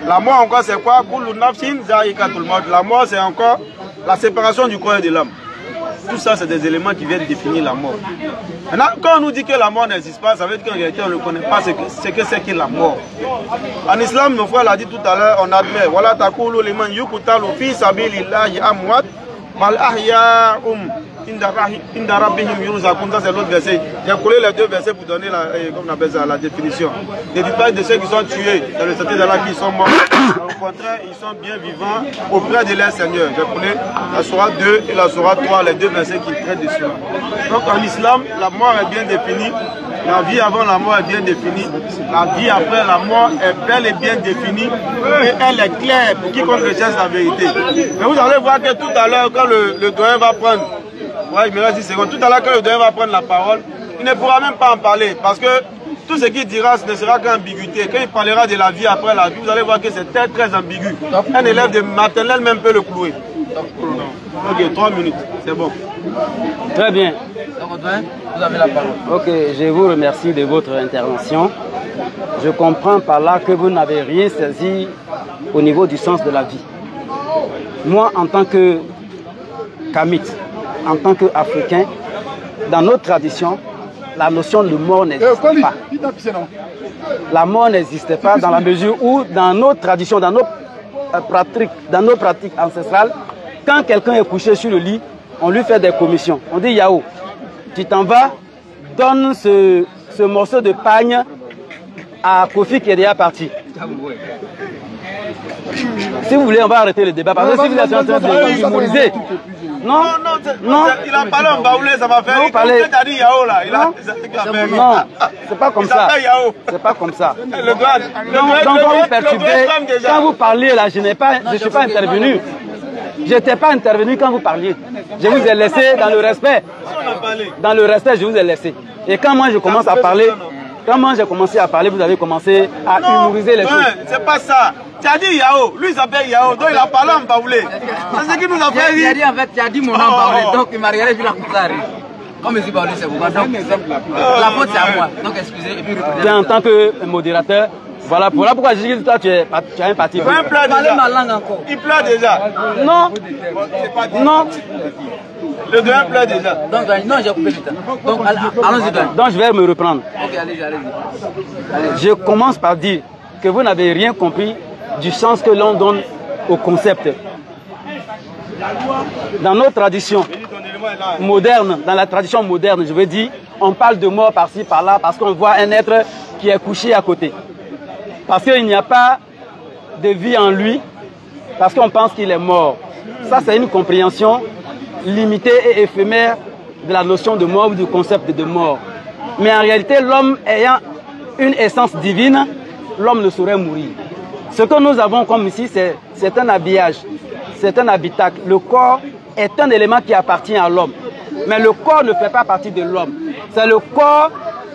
La mort encore, c'est quoi? La mort, c'est encore la séparation du corps et de l'âme. Tout ça, c'est des éléments qui viennent définir la mort. Maintenant, quand on nous dit que la mort n'existe pas, ça veut dire qu'en réalité, on ne connaît pas ce que c'est que la mort. En islam, nos frères l'ont dit tout à l'heure, on admet. Voilà, taqulu liman yuqtalu fi sabilillahi amwat wal ahya'um inda rabbihim yurzaqun. Ça, c'est l'autre verset. J'ai collé les deux versets pour donner la définition. Ne dites pas de ceux qui sont tués dans le sentier d'Allah qui sont morts. Au contraire, ils sont bien vivants auprès de leur Seigneur. J'ai collé la sourate 2 et la sourate 3, les deux versets qui traitent de cela. Donc en islam, la mort est bien définie. La vie avant la mort est bien définie. La vie après la mort est bel et bien définie. Et elle est claire pour quiconque recherche la vérité. Mais vous allez voir que tout à l'heure, quand le doyen va prendre, ouais, il me reste 10 secondes. Tout à l'heure, quand le doyen va prendre la parole, il ne pourra même pas en parler. Parce que tout ce qu'il dira, ce ne sera qu'ambiguïté. Quand il parlera de la vie après la vie, vous allez voir que c'est très très ambigu. Un élève de maternelle même peut le clouer. Ok, 3 minutes, c'est bon. Très bien. Vous avez la parole. Ok, je vous remercie de votre intervention. Je comprends par là que vous n'avez rien saisi au niveau du sens de la vie. Moi, en tant que Kamit, en tant qu'Africain, dans notre tradition, la notion de mort n'existe pas. La mort n'existe pas dans la mesure où, dans nos traditions, dans nos pratiques ancestrales, quand quelqu'un est couché sur le lit, on lui fait des commissions. On dit Yao, tu t'en vas, donne ce morceau de pagne à Kofi qui est déjà parti. Si vous voulez, on va arrêter le débat. Parce que si vous êtes en train de symboliser. Non, non, il a parlé en baoulé, ça m'a fait rire. Quand tu as dit Yao là, il a fait non, c'est pas comme ça. C'est pas comme ça. Donc vous perturbez. Quand vous parliez là, je ne suis pas intervenu. Je n'étais pas intervenu quand vous parliez. Je vous ai laissé dans le respect. Dans le respect, je vous ai laissé. Et quand moi je commence à parler, quand moi j'ai commencé à parler, vous avez commencé à humoriser les choses. C'est pas ça. Tu as dit Yao, lui il s'appelle Yao, donc il a parlé en baoulé. C'est ce qui nous a fait rire. Tu as dit mon nom baoulé, donc il m'a regardé, je l'ai coupé. Comme je suis baoulé, c'est vous. Donc la faute c'est à moi. Donc excusez. En tant que modérateur, voilà pourquoi je dis que toi tu as un parti. Il pleure déjà. Ma langue encore. Il pleure déjà. Non. Non. Le doyen pleure déjà. Donc non, j'ai coupé le temps. Donc allons-y. Donc je vais me reprendre. Ok, allez-y. Je commence par dire que vous n'avez rien compris du sens que l'on donne au concept. Dans nos traditions modernes, dans la tradition moderne, je veux dire, on parle de mort par-ci, par-là, parce qu'on voit un être qui est couché à côté. Parce qu'il n'y a pas de vie en lui, parce qu'on pense qu'il est mort. Ça, c'est une compréhension limitée et éphémère de la notion de mort ou du concept de mort. Mais en réalité, l'homme ayant une essence divine, l'homme ne saurait mourir. Ce que nous avons comme ici, c'est un habillage, c'est un habitacle. Le corps est un élément qui appartient à l'homme. Mais le corps ne fait pas partie de l'homme. C'est le corps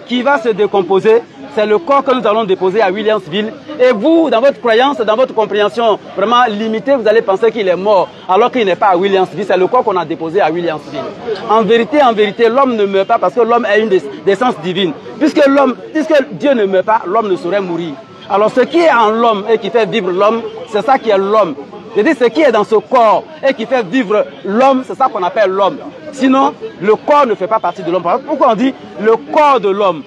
qui va se décomposer. C'est le corps que nous allons déposer à Williamsville. Et vous, dans votre croyance, dans votre compréhension vraiment limitée, vous allez penser qu'il est mort, alors qu'il n'est pas à Williamsville. C'est le corps qu'on a déposé à Williamsville. En vérité, l'homme ne meurt pas parce que l'homme est une d'essence divine. Puisque Dieu ne meurt pas, l'homme ne saurait mourir. Alors ce qui est en l'homme et qui fait vivre l'homme, c'est ça qui est l'homme. Je dis ce qui est dans ce corps et qui fait vivre l'homme, c'est ça qu'on appelle l'homme. Sinon, le corps ne fait pas partie de l'homme. Pourquoi on dit le corps de l'homme?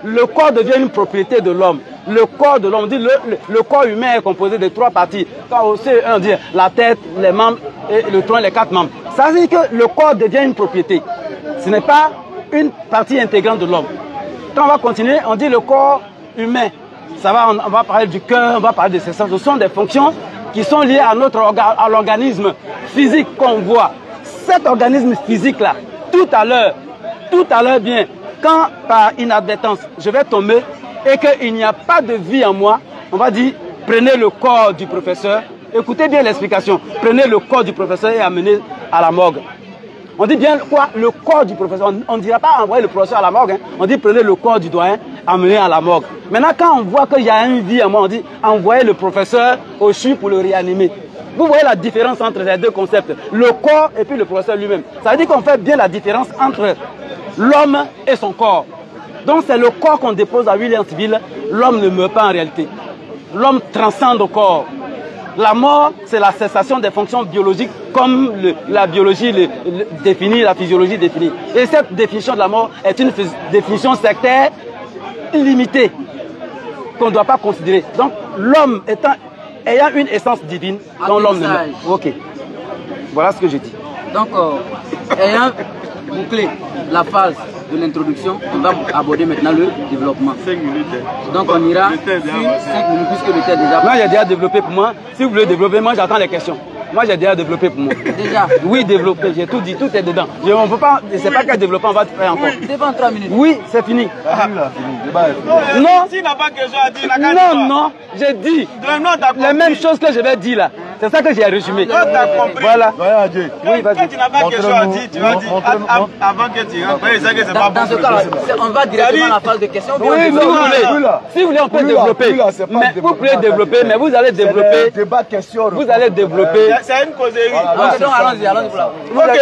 Le corps devient une propriété de l'homme. Le corps de l'homme, on dit le corps humain est composé de 3 parties. Quand on dit la tête, les membres et le tronc, les 4 membres. Ça veut dire que le corps devient une propriété. Ce n'est pas une partie intégrante de l'homme. Quand on va continuer, on dit le corps humain. Ça va, on va parler du cœur, on va parler de ces sens. Ce sont des fonctions qui sont liées à l'organisme physique qu'on voit. Cet organisme physique-là, tout à l'heure bien, quand par inadvertance, je vais tomber et qu'il n'y a pas de vie en moi, on va dire, prenez le corps du professeur, écoutez bien l'explication, prenez le corps du professeur et amenez à la morgue. On dit bien quoi? Le corps du professeur. On ne dira pas envoyer le professeur à la morgue. Hein. On dit prenez le corps du doyen, amenez à la morgue. Maintenant, quand on voit qu'il y a une vie en moi, on dit envoyez le professeur au CHU pour le réanimer. Vous voyez la différence entre les deux concepts, le corps et puis le professeur lui-même. Ça veut dire qu'on fait bien la différence entre l'homme et son corps. Donc c'est le corps qu'on dépose à Williamsville. L'homme ne meurt pas en réalité. L'homme transcende le corps. La mort, c'est la cessation des fonctions biologiques comme la biologie définit, la physiologie définit. Et cette définition de la mort est une définition sectaire illimitée qu'on ne doit pas considérer. Donc l'homme ayant une essence divine, dont l'homme ne meurt. Ok. Voilà ce que je dis. Donc, ayant bouclé la phase de l'introduction, on va aborder maintenant le développement. 5 minutes. Donc on ira sur 5 minutes puisque le thème est déjà... Non, il y a déjà développé pour moi. Si vous voulez développer, moi j'attends les questions. Moi, j'ai déjà développé pour moi. Déjà? Oui, développé. J'ai tout dit, tout est dedans. On peut pas, c'est pas qu'à développer, on va te faire encore. Devant 3 minutes. Oui, c'est fini. Non, s'il n'a pas quelque chose à dire, non, j'ai dit les mêmes choses que je vais dire là. C'est ça que j'ai résumé. Voilà. Oui, vas-y. Quand tu n'as pas quelque chose à dire, tu vas dire avant que tu rentres. Dans ce cas, on va directement à la phase de questions. Oui, si vous voulez. Si vous voulez, on peut développer. Mais vous pouvez développer, mais vous allez développer. Vous allez développer. C'est une causerie. Donc allons-y. Ok,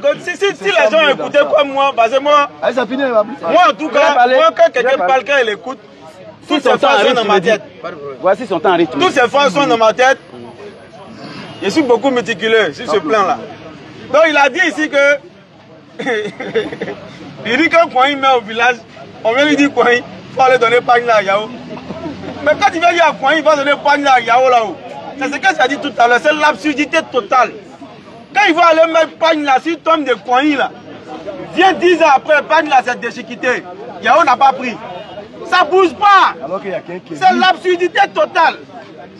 donc si les gens écoutaient comme moi, parce que moi en tout cas, moi quand quelqu'un parle, quand il écoute, toutes ces phrases sont dans ma tête. Voici son temps en rythme. Toutes ces phrases sont dans ma tête. Je suis beaucoup méticuleux sur ce plan-là. Donc il a dit ici que il dit que quand il met au village, on vient lui dire quoi, il faut aller donner Pagna à Yao. Mais quand il vient dire à quoi, il va donner Pagna à Yao là-haut. C'est ce que j'ai dit tout à l'heure, c'est l'absurdité totale. Quand il va aller mettre Pagna sur tombe de Kouaï là, vient 10 ans après, Pagna s'est déchiquité. Yao n'a pas pris. Ça bouge pas. C'est l'absurdité totale.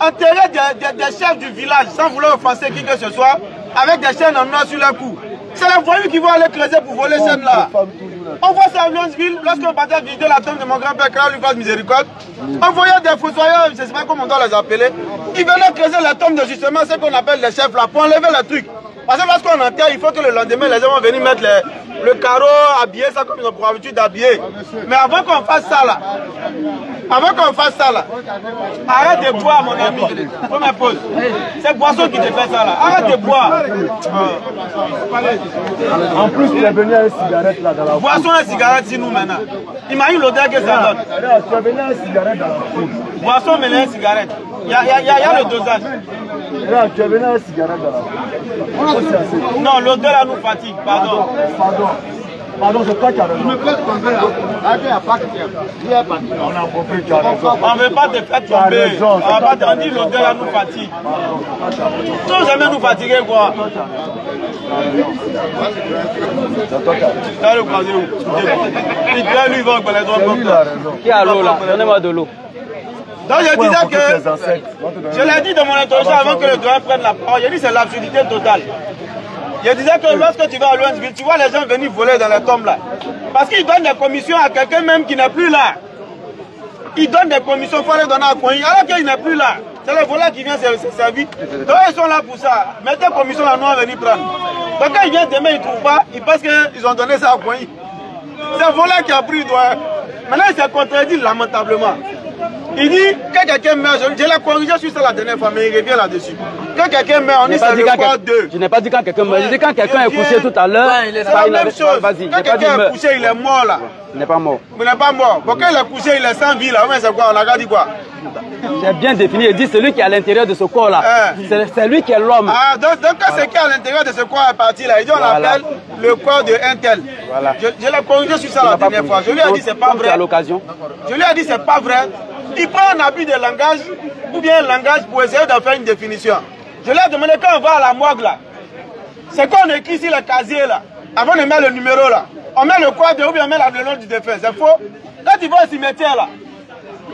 Enterrer des chefs du village sans vouloir offenser qui que ce soit, avec des chaînes en or sur leur cou. C'est les voyous qui vont aller creuser pour voler ces chaînes là. On voit ça à Lyonsville, lorsqu'on partait visiter la tombe de mon grand-père, Créa lui fasse miséricorde. On voyait des fossoyeurs, je ne sais pas comment on doit les appeler. Ils venaient creuser la tombe de justement ce qu'on appelle les chefs là, pour enlever le truc. Parce que lorsqu'on enterre, il faut que le lendemain, les gens vont venir mettre le carreau, habiller ça comme ils ont pour habitude d'habiller. Mais avant qu'on fasse ça là, arrête de boire mon ami. Première pause. C'est Boisson qui te fait ça là. Arrête de boire. En plus, tu es venu à une cigarette là dans la foule. Boisson et cigarette si nous maintenant. Imagine l'odeur que ça donne. Tu es venu à une cigarette dans la foule. Boisson mêlée à cigarette. Il y a le dosage. Là, tu es venu à une cigarette dans la foule. Non, l'odeur là nous fatigue. Pardon. Pardon, c'est toi qui as raison. Tu me fais tomber là. Arrêtez à pas que tu es parti. On a compris, tu as raison. On ne veut pas te faire tomber. On dit l'odeur là nous fatigue. Tout jamais nous fatiguer quoi. C'est toi qui as raison. Là, le croisé où? Il doit lui vendre les droits comme ça. Qui a l'eau là? Donnez-moi de l'eau. Donc je disais que, je l'ai dit dans mon introduction avant que le doyen prenne la parole, j'ai dit c'est l'absurdité totale. Je disais que lorsque tu vas à Lyonsville, tu vois les gens venir voler dans les tombes là. Parce qu'ils donnent des commissions à quelqu'un même qui n'est plus là. Ils donnent des commissions, il faut les donner à Kouaï, alors qu'il n'est plus là. C'est le voleur qui vient se servir. Donc ils sont là pour ça. Mettez commission là, nous on va venir prendre. Donc quand ils viennent demain, ils ne trouvent pas, ils pensent qu'ils ont donné ça à Kouaï. C'est le voleur qui a pris le doigt. Maintenant il s'est contredit lamentablement. Il dit que quelqu'un meurt, je l'ai corrigé sur ça la dernière fois, mais il revient là-dessus. Quand quelqu'un meurt, on dit c'est le corps d'eux. Je n'ai pas dit quand quelqu'un meurt, je dis quand quelqu'un est couché tout à l'heure. C'est la même chose. Quand quelqu'un est couché, il est mort là. Il n'est pas mort. Il n'est pas mort. Quand il est couché, il est sans vie là. C'est quoi? On a dit quoi? J'ai bien défini, il dit celui qui est à l'intérieur de ce corps là. C'est lui qui est l'homme. Ah, donc quand ce qui est à l'intérieur de ce corps est parti là, il dit on l'appelle le corps de un tel. Voilà. Je l'ai corrigé sur ça la dernière fois. Je lui ai dit c'est pas vrai. À l'occasion. Je lui ai dit c'est pas vrai. Il prend un abus de langage ou bien un langage pour essayer de faire une définition. Je lui ai demandé quand on va à la morgue là, c'est qu'on écrit sur le casier là, avant de mettre le numéro là, on met le corps de ou bien on met le nom du défunt, c'est faux. Quand tu vas au cimetière là,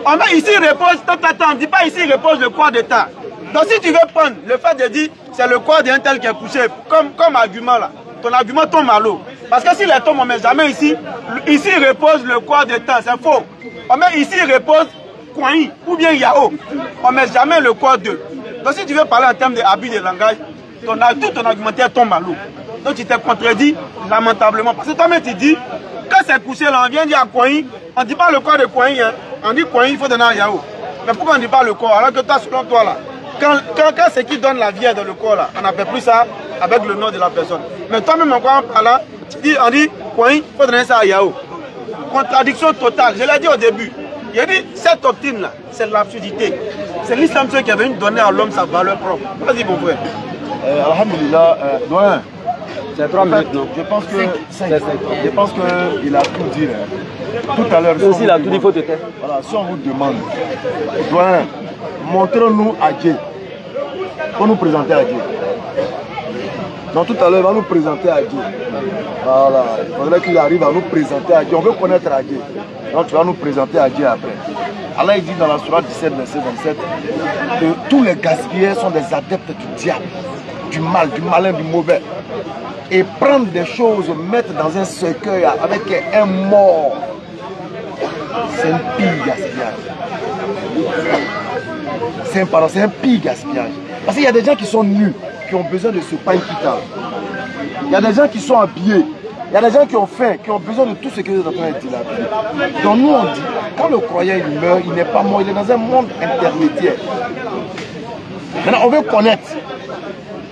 on met ici il repose, on ne dit pas ici il repose le corps de temps. Donc si tu veux prendre le fait de dire c'est le corps d'un tel qui est couché, comme argument là, ton argument tombe à l'eau. Parce que si les tombes on ne met jamais ici, ici il repose le corps de temps, c'est faux. On met ici il repose Kouaï ou bien Yao, on ne met jamais le corps d'eux. Donc si tu veux parler en termes d'abus de langage, tout ton argumentaire tombe à l'eau. Donc tu t'es contredit lamentablement. Parce que toi-même tu dis, quand c'est couché là, on vient dire à Kouaï, on ne dit pas le corps de Kouaï, hein. On dit Kouaï, il faut donner à Yao. Mais pourquoi on ne dit pas le corps? Alors que toi, selon toi là, quand c'est qui donne la vie dans le corps là, on n'appelle plus ça avec le nom de la personne. Mais toi-même en parlant, on dit Kouaï, il faut donner ça à Yao. Contradiction totale, je l'ai dit au début. Il a dit, cette doctrine-là, c'est l'absurdité. C'est l'islam qui est venu donner à l'homme sa valeur propre. Vas-y, mon frère. Alhamdulillah, doyen. C'est 3 minutes, non? Je pense qu'il a tout dit. Tout à l'heure. Aussi, il a tout dit, il faut te taire. Voilà, si on vous demande, doyen, montrez-nous à Dieu. Pour nous présenter à Dieu. Donc tout à l'heure, il va nous présenter à Dieu. Voilà, il faudrait qu'il arrive à nous présenter à Dieu. On veut connaître à Dieu. Donc tu vas nous présenter à Dieu après. Allah il dit dans la sourate 17, verset 27, que tous les gaspilleurs sont des adeptes du diable. du mal, du malin, du mauvais. Et prendre des choses, mettre dans un cercueil avec un mort, c'est un pire gaspillage. C'est un pire gaspillage. Parce qu'il y a des gens qui sont nus, qui ont besoin de ce pain quittable. Il y a des gens qui sont habillés. Il y a des gens qui ont faim, qui ont besoin de tout ce que vous êtes en train de dire là. Donc nous on dit, quand le croyant il meurt, il n'est pas mort, il est dans un monde intermédiaire. Maintenant on veut connaître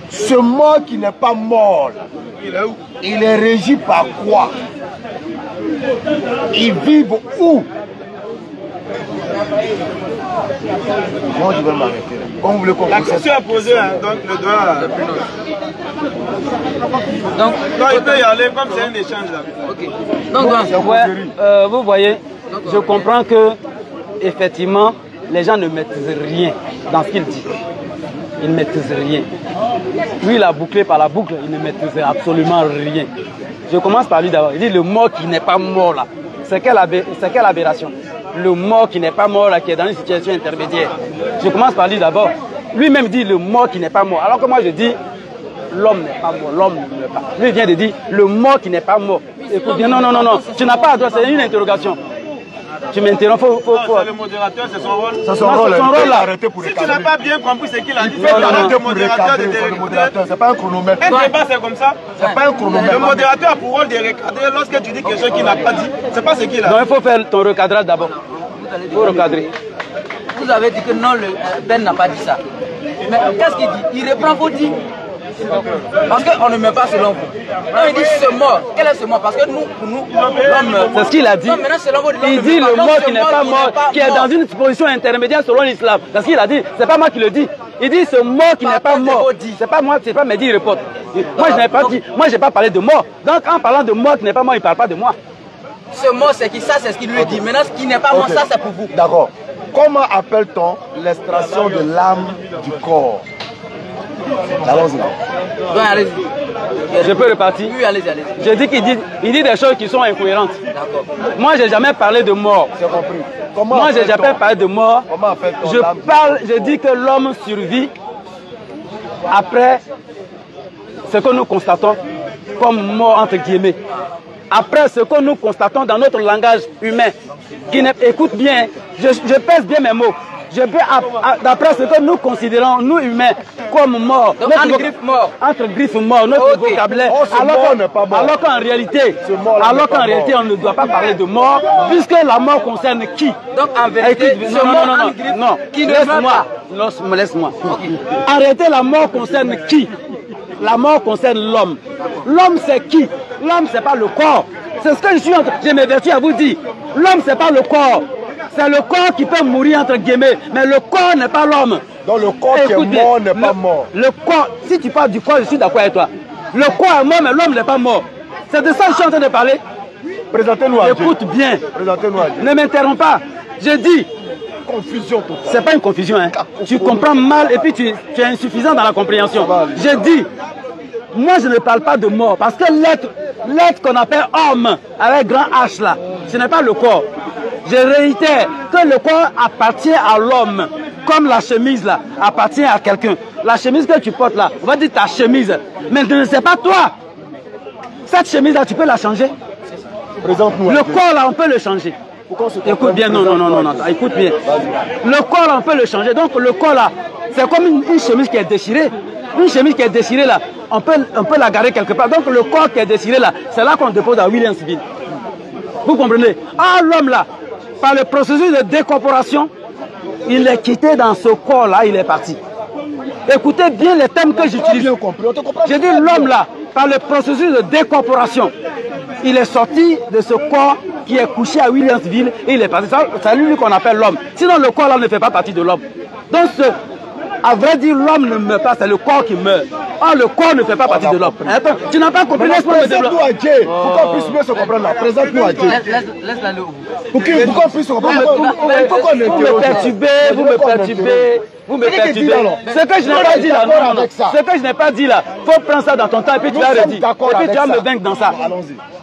ce mort qui n'est pas mort. Il est régi par quoi? Ils vivent où? Moi je vais m'arrêter là. Comme vous voulez qu'on La question est posée, hein, donc le doigt. Donc il peut y aller comme c'est un échange là. Okay. Donc ouais, vous voyez, je comprends que effectivement les gens ne maîtrisent rien dans ce qu'il dit. Ils ne maîtrisent rien. Lui il a bouclé par la boucle, il ne maîtrise absolument rien. Je commence par lui d'abord. Il dit le mort qui n'est pas mort là. C'est quelle aberration? Le mort qui n'est pas mort là, qui est dans une situation intermédiaire. Je commence par lui d'abord. Lui-même dit le mort qui n'est pas mort. Alors que moi je dis l'homme n'est pas mort, l'homme ne meurt pas. Lui vient de dire le mort qui n'est pas mort. Écoute bien, non, tu n'as pas à droit, c'est une interrogation. Tu m'interromps, C'est le modérateur, c'est son rôle. C'est son rôle, Si tu n'as pas bien compris ce qu'il a dit, le modérateur, c'est pas un chronomètre. Un débat c'est comme ça. C'est pas un chronomètre. Le modérateur a pour rôle de recadrer lorsque tu dis quelque chose qu'il n'a pas dit. C'est pas ce qu'il a. Non, il faut faire ton recadrage d'abord. Il faut recadrer. Vous avez dit que non, le Ben n'a pas dit ça. Mais qu'est-ce qu'il dit? Il reprend vos dits. Parce qu'on ne met pas selon vous. Non, il dit ce mort. Quel est ce mort? Parce que nous, pour nous, l'homme. C'est ce qu'il a dit. Non, selon vous, il dit le mort qui n'est pas mort, qui est dans une position intermédiaire selon l'islam. C'est ce qu'il a dit. C'est pas moi qui le dis. Il dit ce mort qui n'est pas mort. C'est pas moi, c'est pas Mehdi, il reporte. Moi, je n'ai pas dit. Moi, je n'ai pas parlé de mort. Donc, en parlant de mort qui n'est pas mort, il ne parle pas de moi. Ce mot, c'est qui? Ça, c'est ce qu'il lui dit. Maintenant, ce qui n'est pas mort, ça, c'est pour vous. D'accord. Comment appelle-t-on l'extraction de l'âme du corps? Allons-y. Oui, allez-y. Je peux repartir? Oui, allez-y. Je dis qu'il dit des choses qui sont incohérentes. Moi, je n'ai jamais parlé de mort. J'ai compris. Comment moi, je n'ai jamais parlé de mort. Comment appelle-t-on je dis que l'homme survit après ce que nous constatons comme mort entre guillemets. Après ce que nous constatons dans notre langage humain, écoute bien, je pèse bien mes mots. D'après ce que nous considérons, nous humains, comme morts. Entre griffes morts, notre vocabulaire. Alors qu'en réalité, on ne doit pas parler de mort, puisque la mort concerne qui? Donc en vérité, non, laisse-moi. En réalité, la mort concerne qui? La mort concerne l'homme. L'homme c'est qui? L'homme c'est pas le corps. C'est ce que je m'évertue à vous dire. L'homme c'est pas le corps. C'est le corps qui peut mourir entre guillemets, mais le corps n'est pas l'homme. Donc le corps qui est mort n'est pas mort. Le corps, si tu parles du corps, je suis d'accord avec toi. Le corps est mort, mais l'homme n'est pas mort. C'est de ça que je suis en train de parler. Présentez-nous à Dieu. Écoute bien. Présentez-nous à Dieu. Ne m'interromps pas. Je dis. Confusion totale. C'est pas une confusion, hein. Tu comprends mal et puis tu es insuffisant dans la compréhension. Je dis. Moi, je ne parle pas de mort parce que l'être qu'on appelle homme avec grand H là, ce n'est pas le corps. Je réitère que le corps appartient à l'homme, comme la chemise là appartient à quelqu'un. La chemise que tu portes là, on va dire ta chemise, mais ce n'est pas toi. Cette chemise là, tu peux la changer. Présente-nous. Le corps là, on peut le changer. Écoute bien, non, écoute bien. Le corps là, on peut le changer. Donc le corps là, c'est comme une chemise qui est déchirée. Une chemise qui est déchirée là, on peut la garder quelque part. Donc le corps qui est déchiré là, c'est là qu'on dépose à Williamsville. Vous comprenez? Ah, l'homme là, par le processus de décorporation, il est quitté dans ce corps là, il est parti. Écoutez bien les termes que j'utilise. J'ai dit l'homme là, par le processus de décorporation, il est sorti de ce corps qui est couché à Williamsville et il est parti. C'est lui qu'on appelle l'homme. Sinon le corps là ne fait pas partie de l'homme. Donc à vrai dire, l'homme ne meurt pas, c'est le corps qui meurt. Ah, le corps ne fait pas partie de l'homme. Tu n'as pas compris, laisse-moi me développer. Présente-nous à Dieu, pour qu'on puisse mieux se comprendre là. Présente-nous à Dieu. Laisse-la le. Pour qu'on puisse se comprendre. Vous me perturbez. Ce que je n'ai pas dit là, non. Ce que je n'ai pas dit là, il faut prendre ça dans ton temps et puis tu vas redire. Et puis tu vas me vaincre dans ça.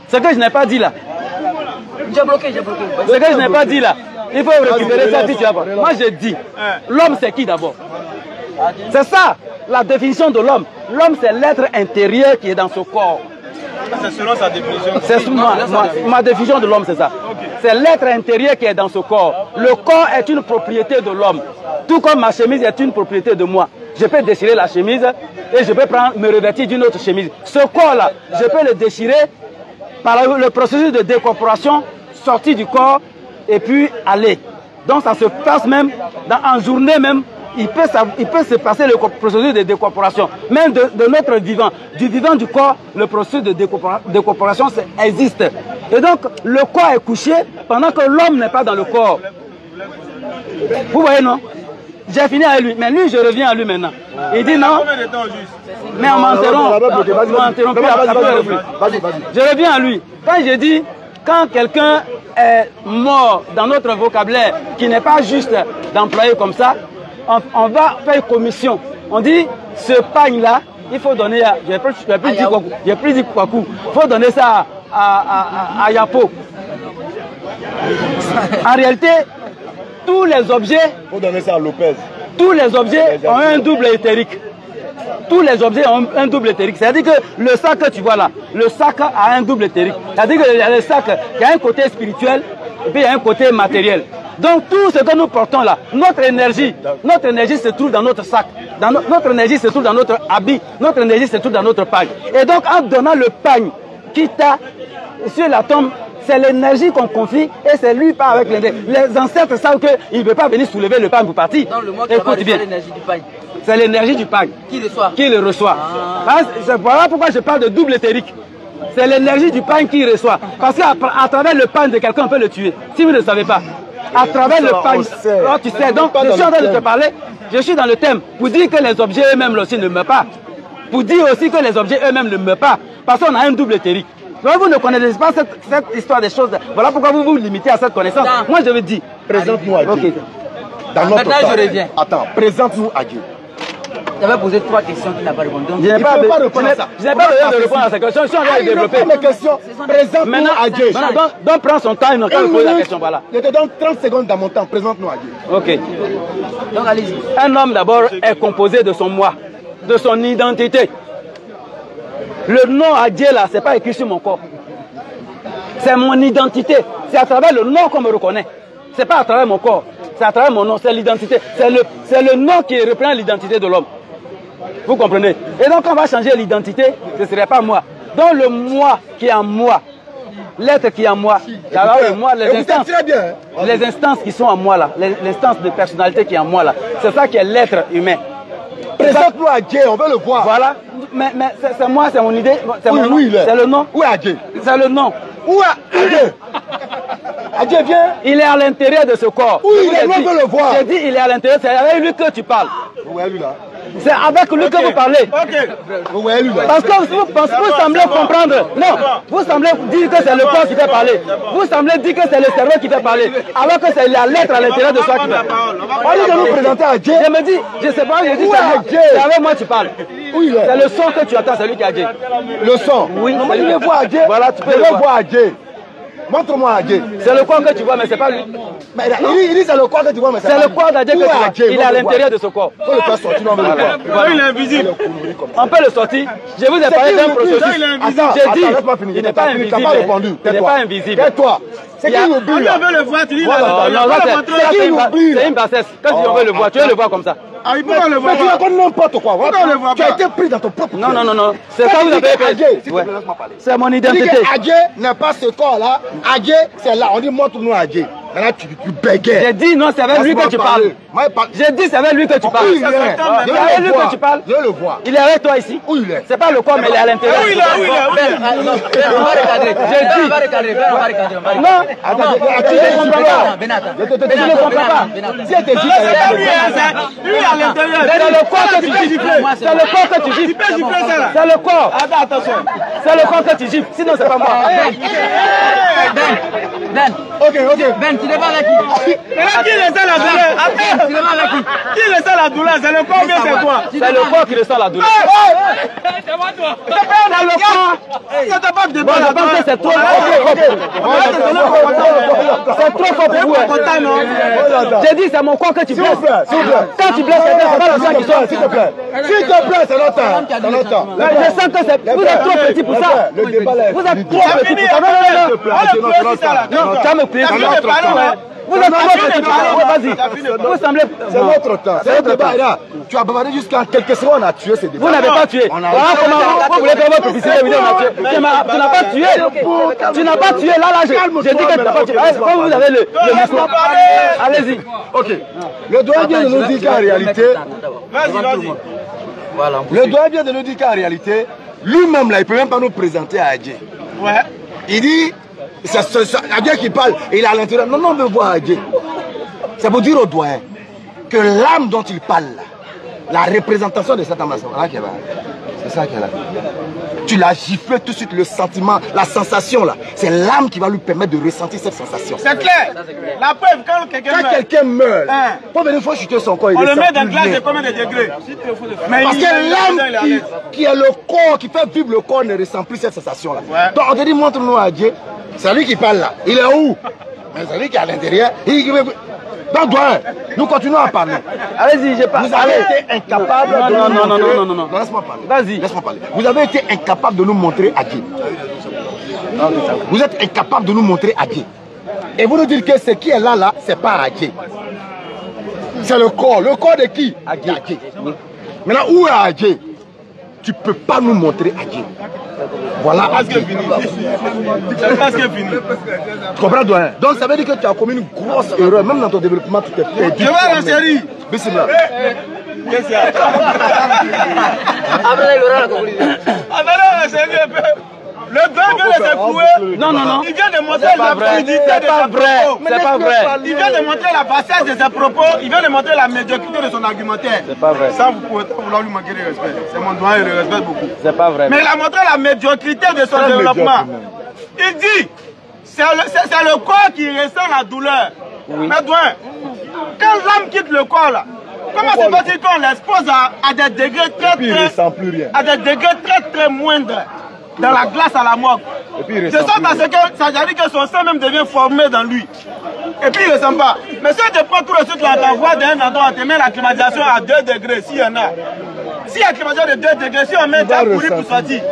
Ce que je n'ai pas dit là. J'ai bloqué. Ce que je n'ai pas dit là. Il faut récupérer ça, puis tu vas voir. Moi, je dis, l'homme, c'est qui d'abord? C'est ça la définition de l'homme. L'homme, c'est l'être intérieur qui est dans ce corps. C'est selon sa définition. C'est ma définition de l'homme, c'est ça. Okay. C'est l'être intérieur qui est dans ce corps. Le corps est une propriété de l'homme. Tout comme ma chemise est une propriété de moi. Je peux déchirer la chemise et je peux me revêtir d'une autre chemise. Ce corps-là, je peux le déchirer par le processus de décorporation, sortir du corps et puis aller. Donc ça se passe même en journée même. Il peut se passer le processus de décorporation, même de notre vivant. Du vivant du corps, le processus de décorporation existe. Et donc, le corps est couché pendant que l'homme n'est pas dans le corps. Vous voyez, non? J'ai fini avec lui, mais lui, je reviens à lui maintenant. Il dit non, mais on m'interrompt. Je reviens à lui. Quand quelqu'un est mort dans notre vocabulaire, qui n'est pas juste d'employer comme ça, on va faire commission. On dit, ce pagne-là, il faut donner à... J'ai plus dit Kwaku. Il faut donner ça à Yapo. En réalité, tous les objets... Il faut donner ça à Lopez. Tous les objets ont un double éthérique. Tous les objets ont un double éthérique. C'est-à-dire que le sac que tu vois là, le sac a un double éthérique. C'est-à-dire que le sac, il y a un côté spirituel et puis il y a un côté matériel. Donc tout ce que nous portons là, notre énergie se trouve dans notre sac, notre énergie se trouve dans notre habit, notre énergie se trouve dans notre pagne. Et donc en donnant le pagne qui t'a sur la tombe, c'est l'énergie qu'on confie et c'est lui part avec l'énergie. Les ancêtres savent qu'il ne veut pas venir soulever le pagne pour partir. Dans le monde, écoute bien. L'énergie du pagne. C'est l'énergie du pagne. Qui le reçoit. Voilà pourquoi je parle de double éthérique. C'est l'énergie du pagne qui reçoit. Parce qu'à travers le pagne de quelqu'un, on peut le tuer. Si vous ne le savez pas. À travers le pagne. Oh, tu sais, donc je suis en train de te parler. Je suis dans le thème. Pour dire que les objets eux-mêmes aussi ne meurent pas. Pour dire aussi que les objets eux-mêmes ne meurent pas. Parce qu'on a un double éthérique. Donc vous ne connaissez pas cette histoire des choses. Voilà pourquoi vous vous limitez à cette connaissance. Moi je veux dire. Présente-nous à Dieu. Okay. Maintenant je reviens. Attends, présente-nous à Dieu. J'avais posé 3 questions qu'il n'a pas répondu. Je n'ai pas besoin de répondre à ces questions. Je suis en train de développer. Mes questions. Présente-nous à Dieu. Donc prends son temps, il n'a qu'à me poser la question. Voilà. Je te donne 30 secondes dans mon temps. Présente-nous à Dieu. Ok. Donc allez-y. Un homme d'abord est composé de son moi, de son identité. Le nom à Dieu là, c'est pas écrit sur mon corps. C'est mon identité. C'est à travers le nom qu'on me reconnaît. C'est pas à travers mon corps. C'est à travers mon nom. C'est l'identité. C'est le nom qui reprend l'identité de l'homme. Vous comprenez? Et donc, on va changer l'identité, ce ne serait pas moi. Donc, le moi qui est en moi, l'être qui est en moi, les instances qui sont en moi là, l'instance de personnalité qui est en moi là, c'est ça qui est l'être humain. Présente-nous à Dieu, on veut le voir. Voilà, mais c'est moi, c'est mon idée, c'est mon nom, c'est le nom. Où est Adjé? C'est le nom. Où est Adjé? Adjé, viens. Il est à l'intérieur de ce corps. Où il est? On veut le voir. J'ai dit, il est à l'intérieur, c'est avec lui que tu parles. Où est lui là? C'est avec lui que vous parlez. Où est lui là? Parce que vous semblez comprendre. Non, vous semblez dire que c'est le corps qui fait parler. Vous semblez dire que c'est le cerveau qui fait parler. Alors que c'est la lettre à l'intérieur de soi qui fait. On dit de nous présenter à Dieu. Je me dis, je sais pas, je dis c'est avec moi tu parles. C'est le son que tu entends, c'est lui qui a Dieu. Le son? Oui. Non, moi je veux voir Dieu. Voilà, tu peux le voir Dieu. Montre-moi Adjé. C'est le corps que tu vois, mais c'est pas lui. Mais il dit c'est le corps que tu vois, mais c'est le corps d'Adjé que tu vois. Il est à l'intérieur de ce corps. Il faut le faire sortir, on veut le voir. Voilà. Il est invisible. On peut le sortir. Je vous ai parlé d'un processus. J'ai dit, laisse-moi finir. Il n'est pas invisible. Il n'est pas invisible. Tais-toi. C'est qui oublie là? On veut le voir, tu dis c'est une bassesse. Quand on veut le voir, tu veux le voir comme ça. Ah, il peut pas le voir. Mais tu racontes n'importe quoi. Tu as été pris dans ton propre. Non. C'est ça vous avez fait. C'est mon identité. Adjé n'est pas ce corps-là. Adjé, c'est là. On dit montre-nous Adjé. Là, tu bégayes. J'ai dit non, c'est avec lui que tu parles. J'ai dit c'est avec lui que tu parles. C'est avec lui que tu parles. Je le vois. Il est avec toi ici. Où il est? C'est pas le corps, mais il est à l'intérieur. Où il est? On va recadrer. On va recadrer. Non, tu ne comprends pas. Tu ne comprends pas. Si elle te dit lui à l'intérieur. C'est le corps que tu gifles. C'est le corps que tu gifles. C'est le corps. Attention. C'est le corps que tu gifles. Sinon, c'est pas moi. Ben. Ok. Ben, tu n'es pas avec qui? Mais là, qui ressent la douleur? Tu n'es pas avec qui? Qui ressent la douleur? C'est le corps ou bien c'est quoi? C'est le corps qui ressent la douleur. C'est pas un le corps. C'est pas de débat. C'est trop fort. C'est trop fort pour vous. J'ai dit, c'est mon corps que tu blesses. Quand tu blesses quelqu'un, c'est pas le sang qui sort. S'il te plaît, c'est longtemps. Je sens que vous êtes trop petit pour ça. Le débat là. Vous êtes trop petit pour ça. Non, tu vas me plier. Vous êtes trop petit pour ça. Vas-y. Vous semblez. C'est notre temps. C'est notre débat là. Tu as bavardé jusqu'à quelques secondes, on a tué ces débats. Vous n'avez pas tué. Voilà comment vous voulez faire votre publicité vidéo. Tu n'as pas tué. Tu n'as pas tué. Là, j'ai dit que tu n'as pas tué. Quand vous avez le micro. Allez-y. Ok. Le doyen vient de nous dire qu'en réalité. Le doyen vient de nous dire qu'en réalité, lui-même là, il ne peut même pas nous présenter à Adjé. Ouais. Il dit, c'est Adjé qui parle, et il est à l'intérieur. Non, on veut voir Adjé. C'est pour dire au doyen que l'âme dont il parle, là, la représentation de cette âme, c'est ça qu'elle a. Tu l'as giflé tout de suite, le sentiment, la sensation là. C'est l'âme qui va lui permettre de ressentir cette sensation. C'est clair. La preuve, quand quelqu'un meurt, pour venir faut chuter son corps, on le met dans une glace de combien de degrés? Parce que l'âme qui est le corps, qui fait vivre le corps, ne ressent plus cette sensation là. Ouais. Donc on te dit, montre-nous à Dieu. C'est lui qui parle là. Il est où? Mais c'est lui qui est à l'intérieur. Donc, nous continuons à parler. Allez-y, je parle. Vous avez été incapable de nous montrer. Non, laisse-moi parler. Vas-y. Laisse-moi parler. Vous avez été incapable de nous montrer Adjé. Vous êtes incapable de nous montrer Adjé. Et vous nous dites que ce qui est là, c'est pas Adjé. C'est le corps. Le corps de qui? Adjé. Maintenant, où est Adjé? Tu ne peux pas nous montrer Adjé. Voilà. C'est presque fini. Tu comprends, doyen? Donc ça veut dire que tu as commis une grosse erreur. Même dans ton développement, tu t'es perdu. Je vais la série. Bismillah. Qu'est-ce qu'il y a? Après, il aura la conclusion. Après, la série un peu. Le doigt vient de s'éprouver. Non. Il vient de montrer la fluidité de ses propos. C'est pas vrai. Il vient de montrer la bassesse de ses propos. Il vient de montrer la médiocrité de son argumentaire. C'est pas vrai. Ça, vous pouvez vouloir lui manquer de respect. C'est mon doigt, il le respecte beaucoup. C'est pas vrai. Mais il a montré la médiocrité de son développement. Il dit, c'est le corps qui ressent la douleur. Oui. Mais doigt, quand l'âme quitte le corps là, comment se fait-il qu'on l'expose à des degrés à des degrés très moindres? Dans la glace à la mort. De sorte à ce que ça veut dire que son sang même devient formé dans lui. Et puis il ne ressent pas. Mais si tu prends tout le suite là, t'envoies d'un endroit, tu mets la climatisation à 2 degrés, s'il y en a. S'il y a climatisation de 2 degrés, si on met un pourri pour sortir.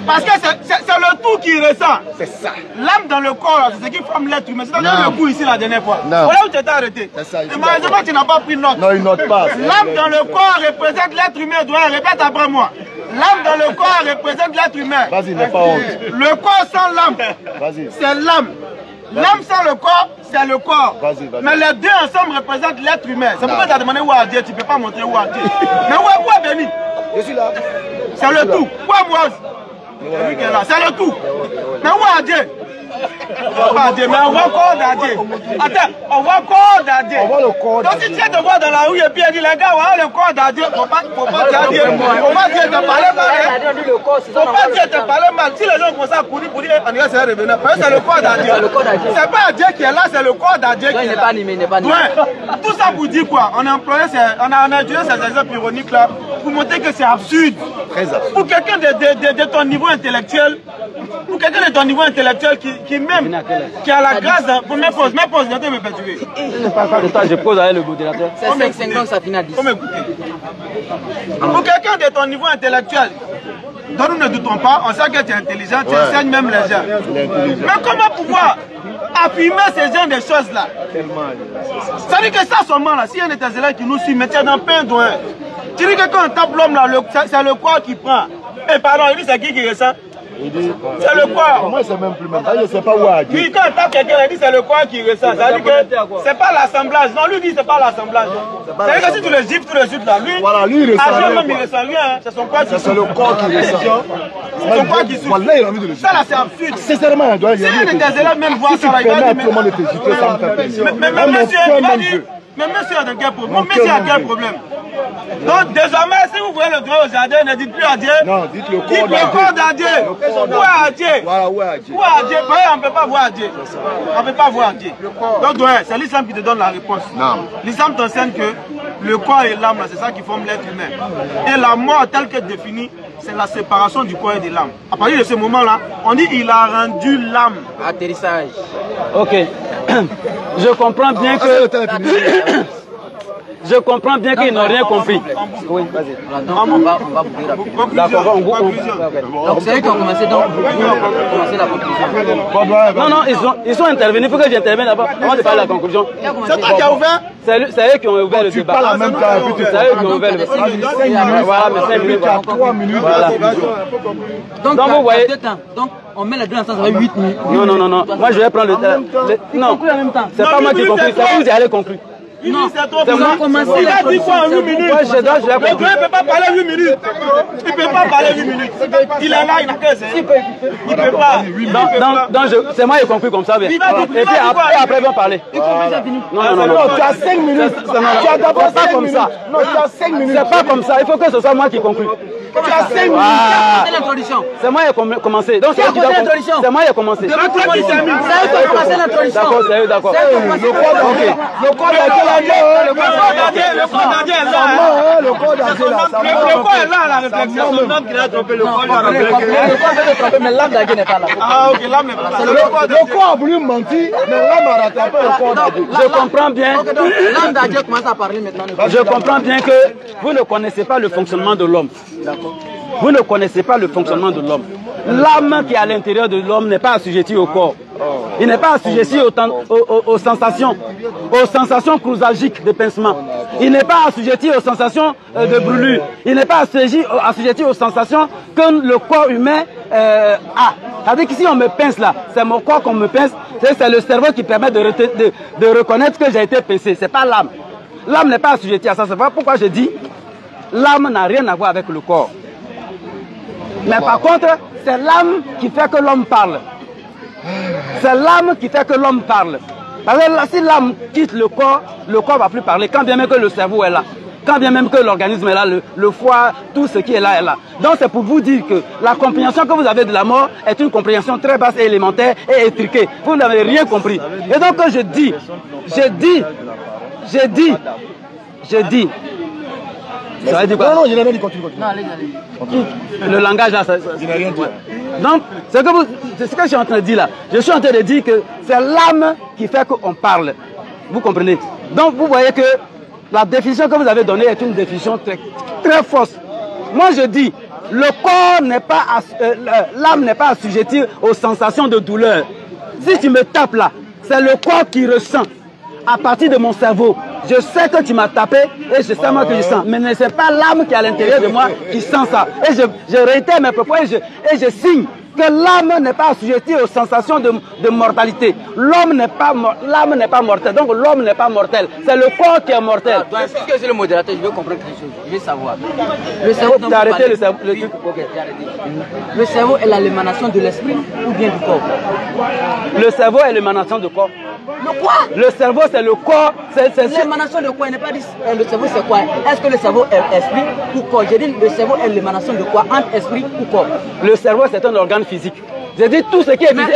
Parce que c'est le tout qui ressent. C'est ça. L'âme dans le corps, c'est ce qui forme l'être humain. C'est-à-dire le coup ici la dernière fois. Non. Voilà où tu t'es arrêté. Et malheureusement, tu n'as pas pris note. Non, il note pas. L'âme dans le corps représente l'être humain. Doit répète après moi. L'âme dans le corps représente l'être humain. Vas-y, n'aie pas honte. Le corps sans l'âme, c'est l'âme. L'âme sans le corps, c'est le corps. Vas-y. Mais les deux ensemble représentent l'être humain. C'est pourquoi tu as demandé où est Dieu. Tu ne peux pas montrer où est Dieu. Mais où est Béni? Je suis là. C'est le tout. Où est Moise? C'est le tout. Mais où est Dieu? Mais on voit corps d'Adieu. Attends, on voit corps d'Adieu. On voit le corps Donc si tu viens de voir dans la rue et puis il dit les gars, voilà le corps d'Adieu. Faut pas dire te parler mal. Faut pas dire te parler mal. Si les gens commencent à courir pour dire on dirait c'est un revenant. Parce que c'est le corps d'Adieu. C'est pas Adieu qui est là, c'est le corps d'Adieu qui est là. Il n'est pas animé. Tout ça pour dire quoi? On a utilisé ces exemples ironiques là pour montrer que c'est absurde. Pour quelqu'un de ton niveau intellectuel, qui a la grâce de... Pour mes pauses, je vais me perturber. Je ne parle pas de toi, je pose avec le modérateur. C'est 5 ans, ça finit à 10. Pour quelqu'un de ton niveau intellectuel, dont nous ne doutons pas, on sait que tu es intelligent, tu enseignes même les gens. Mais comment pouvoir affirmer ce genre de choses-là? Ça veut dire que ça, seulement là, s'il y a un de tes élèves qui nous suit, mais tu es dans plein doigt. Tu dis que quand on tape l'homme là, c'est le corps qui prend. Et pardon, il dit c'est qui ressent? C'est le corps. Moi, c'est même plus même. Je ne sais pas où est Dieu. Lui, quand il tape quelqu'un, il dit c'est le corps qui ressent. Ça veut dire que c'est pas l'assemblage. Non, lui dit c'est pas l'assemblage. Ça veut dire que si tu le gifles tout de suite là, lui, voilà, lui, il ressent rien. Même, il ressent rien. C'est son corps qui souffre. C'est le corps qui ressent. C'est son corps qui souffre. Voilà, il a envie de le gifler. Ça là, c'est absurde. Sincèrement, il doit y avoir. Si un de tes élèves même voit ça, il va dire comment de te gifler, ça me fait plaisir. Mais monsieur, il va dire. Mais monsieur a quel problème? Monsieur a quel problème? Donc désormais, si vous voyez le doigt au jardin, ne dites plus à Dieu. Non, dites le corps d'Adieu. Où est Adieu? Voilà, où est Adieu? Où est Adieu? On ne peut pas voir Adieu. On ne peut pas voir Adieu. Donc c'est l'islam qui te donne la réponse. L'islam t'enseigne que le corps et l'âme, c'est ça qui forme l'être humain. Et la mort telle que définie, c'est la séparation du corps et de l'âme. À partir de ce moment-là, on dit il a rendu l'âme. Atterrissage. Ok. Je comprends bien que... Je comprends bien qu'ils n'ont rien compris. Oui, vas-y. On va boucler rapidement. D'accord, donc c'est eux qui ont commencé, donc vous commencez la conclusion. Non, ils sont intervenus. Il faut que j'intervienne d'abord avant de parler de la conclusion. C'est toi qui as ouvert? C'est eux qui ont ouvert le débat. Pas la même temps, C'est eux qui ont ouvert le débat. Voilà, mais 5 minutes. 3 minutes. Voilà. Donc vous voyez... Donc on met les deux ensemble, ça fait 8 minutes. Non. Moi je vais prendre le temps. Non, c'est pas moi qui conclue, c'est vous qui allez conclure. Non, c'est trop. Ils ont commencé. Il a dit quoi en 8 minutes? Moi, je dois le gars ne peut pas parler 8 minutes. Il ne peut pas parler 8 minutes. Il est là, il n'a qu'un. Il ne peut pas. Donc, c'est moi qui ai conclu comme ça. Et puis après, ils vont parler. Non. Tu as 5 minutes. Tu as d'abord 5 minutes. Non, tu as 5 minutes. C'est pas comme ça. Il faut que ce soit moi qui conclue. Tu as 5 minutes. C'est l'introduction. C'est moi qui ai commencé. Donc, c'est moi qui ai commencé. C'est eux qui ont commencé l'introduction. D'accord, c'est eux, d'accord. Le code est là, la réflexion. C'est l'homme qui a trompé le code. Mais l'âme d'Adieu n'est pas là. Ah, ok, l'âme n'est pas là. Le corps a voulu mentir, mais l'âme a rattrapé le corps d'Adieu. Je comprends bien. L'âme d'Adieu commence à parler maintenant. Je comprends bien que vous ne connaissez pas le fonctionnement de l'homme. Vous ne connaissez pas le fonctionnement de l'homme. L'âme qui est à l'intérieur de l'homme n'est pas assujettie au corps. Il n'est pas assujetti aux sensations crousalgiques de pincement. Il n'est pas assujetti aux sensations de brûlure. Il n'est pas assujetti aux sensations que le corps humain a. C'est-à-dire qu'ici on me pince là, c'est mon corps qu'on me pince, c'est le cerveau qui permet de reconnaître que j'ai été pincé. C'est pas l'âme. L'âme n'est pas assujettie à ça. C'est pourquoi je dis l'âme n'a rien à voir avec le corps. Mais par contre, c'est l'âme qui fait que l'homme parle. C'est l'âme qui fait que l'homme parle. Parce que si l'âme quitte le corps ne va plus parler, quand bien même que le cerveau est là. Quand bien même que l'organisme est là, le foie, tout ce qui est là est là. Donc c'est pour vous dire que la compréhension que vous avez de la mort est une compréhension très basse et élémentaire et étriquée. Vous n'avez rien compris. Et donc je dis, ça veut dire quoi? Non, je n'ai rien dit, continue. Non, allez. Le langage là, Je n'ai rien dit. Donc, c'est ce que je suis en train de dire là. Je suis en train de dire que c'est l'âme qui fait qu'on parle. Vous comprenez? Donc, vous voyez que la définition que vous avez donnée est une définition très, très fausse. Moi, je dis, le corps n'est pas, l'âme n'est pas assujettie aux sensations de douleur. Si tu me tapes là, c'est le corps qui ressent. À partir de mon cerveau, je sais que tu m'as tapé et je sais moi que je sens. Mais ce n'est pas l'âme qui est à l'intérieur de moi qui sent ça. Et je réitère mes propos et je signe que l'âme n'est pas assujettie aux sensations de mortalité. L'âme n'est pas mortelle. Donc l'homme n'est pas mortel. C'est le corps qui est mortel. Puisque je suis le modérateur, je veux comprendre quelque chose. Je veux savoir. Le cerveau, tu as arrêté le cerveau. Oui, ok, j'ai arrêté. Le cerveau est l'émanation de l'esprit ou bien du corps? Le cerveau est l'émanation du corps. Le quoi? Le cerveau, c'est le corps. L'émanation de quoi? Il n'est pas dit le cerveau, c'est quoi? Est-ce que le cerveau est esprit ou corps? J'ai dit le cerveau est l'émanation de quoi? Entre esprit ou corps? Le cerveau, c'est un organe physique. J'ai dit tout ce qui est physique.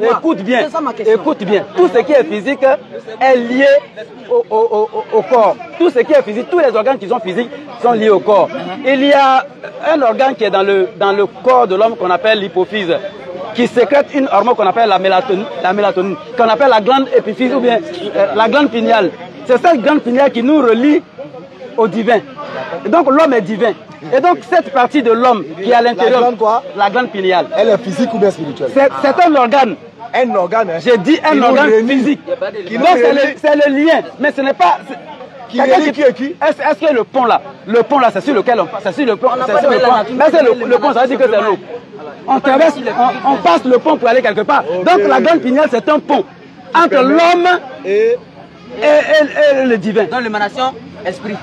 Écoute bien. Écoute bien. Tout ce qui est physique est lié au corps. Tout ce qui est physique, tous les organes qui sont physiques sont liés au corps. Il y a un organe qui est dans le corps de l'homme qu'on appelle l'hypophyse, qui sécrète une hormone qu'on appelle la mélatonine, qu'on appelle la glande épiphyse ou bien la glande pinéale. C'est cette glande pinéale qui nous relie au divin. Et donc l'homme est divin. Et donc cette partie de l'homme qui est à l'intérieur, la glande pinéale, elle est physique ou bien spirituelle? C'est un organe. Un organe, hein? J'ai dit un organe physique. Donc c'est le lien, mais ce n'est pas... Qui est qui? Est-ce que le pont là, c'est sur lequel on passe, c'est sur le pont, c'est sur le pont. Mais c'est le pont, ça veut dire que c'est l'eau. On traverse, on passe le pont pour aller quelque part. Donc la glande pinéale, c'est un pont entre l'homme et le divin. Dans l'émanation, esprit.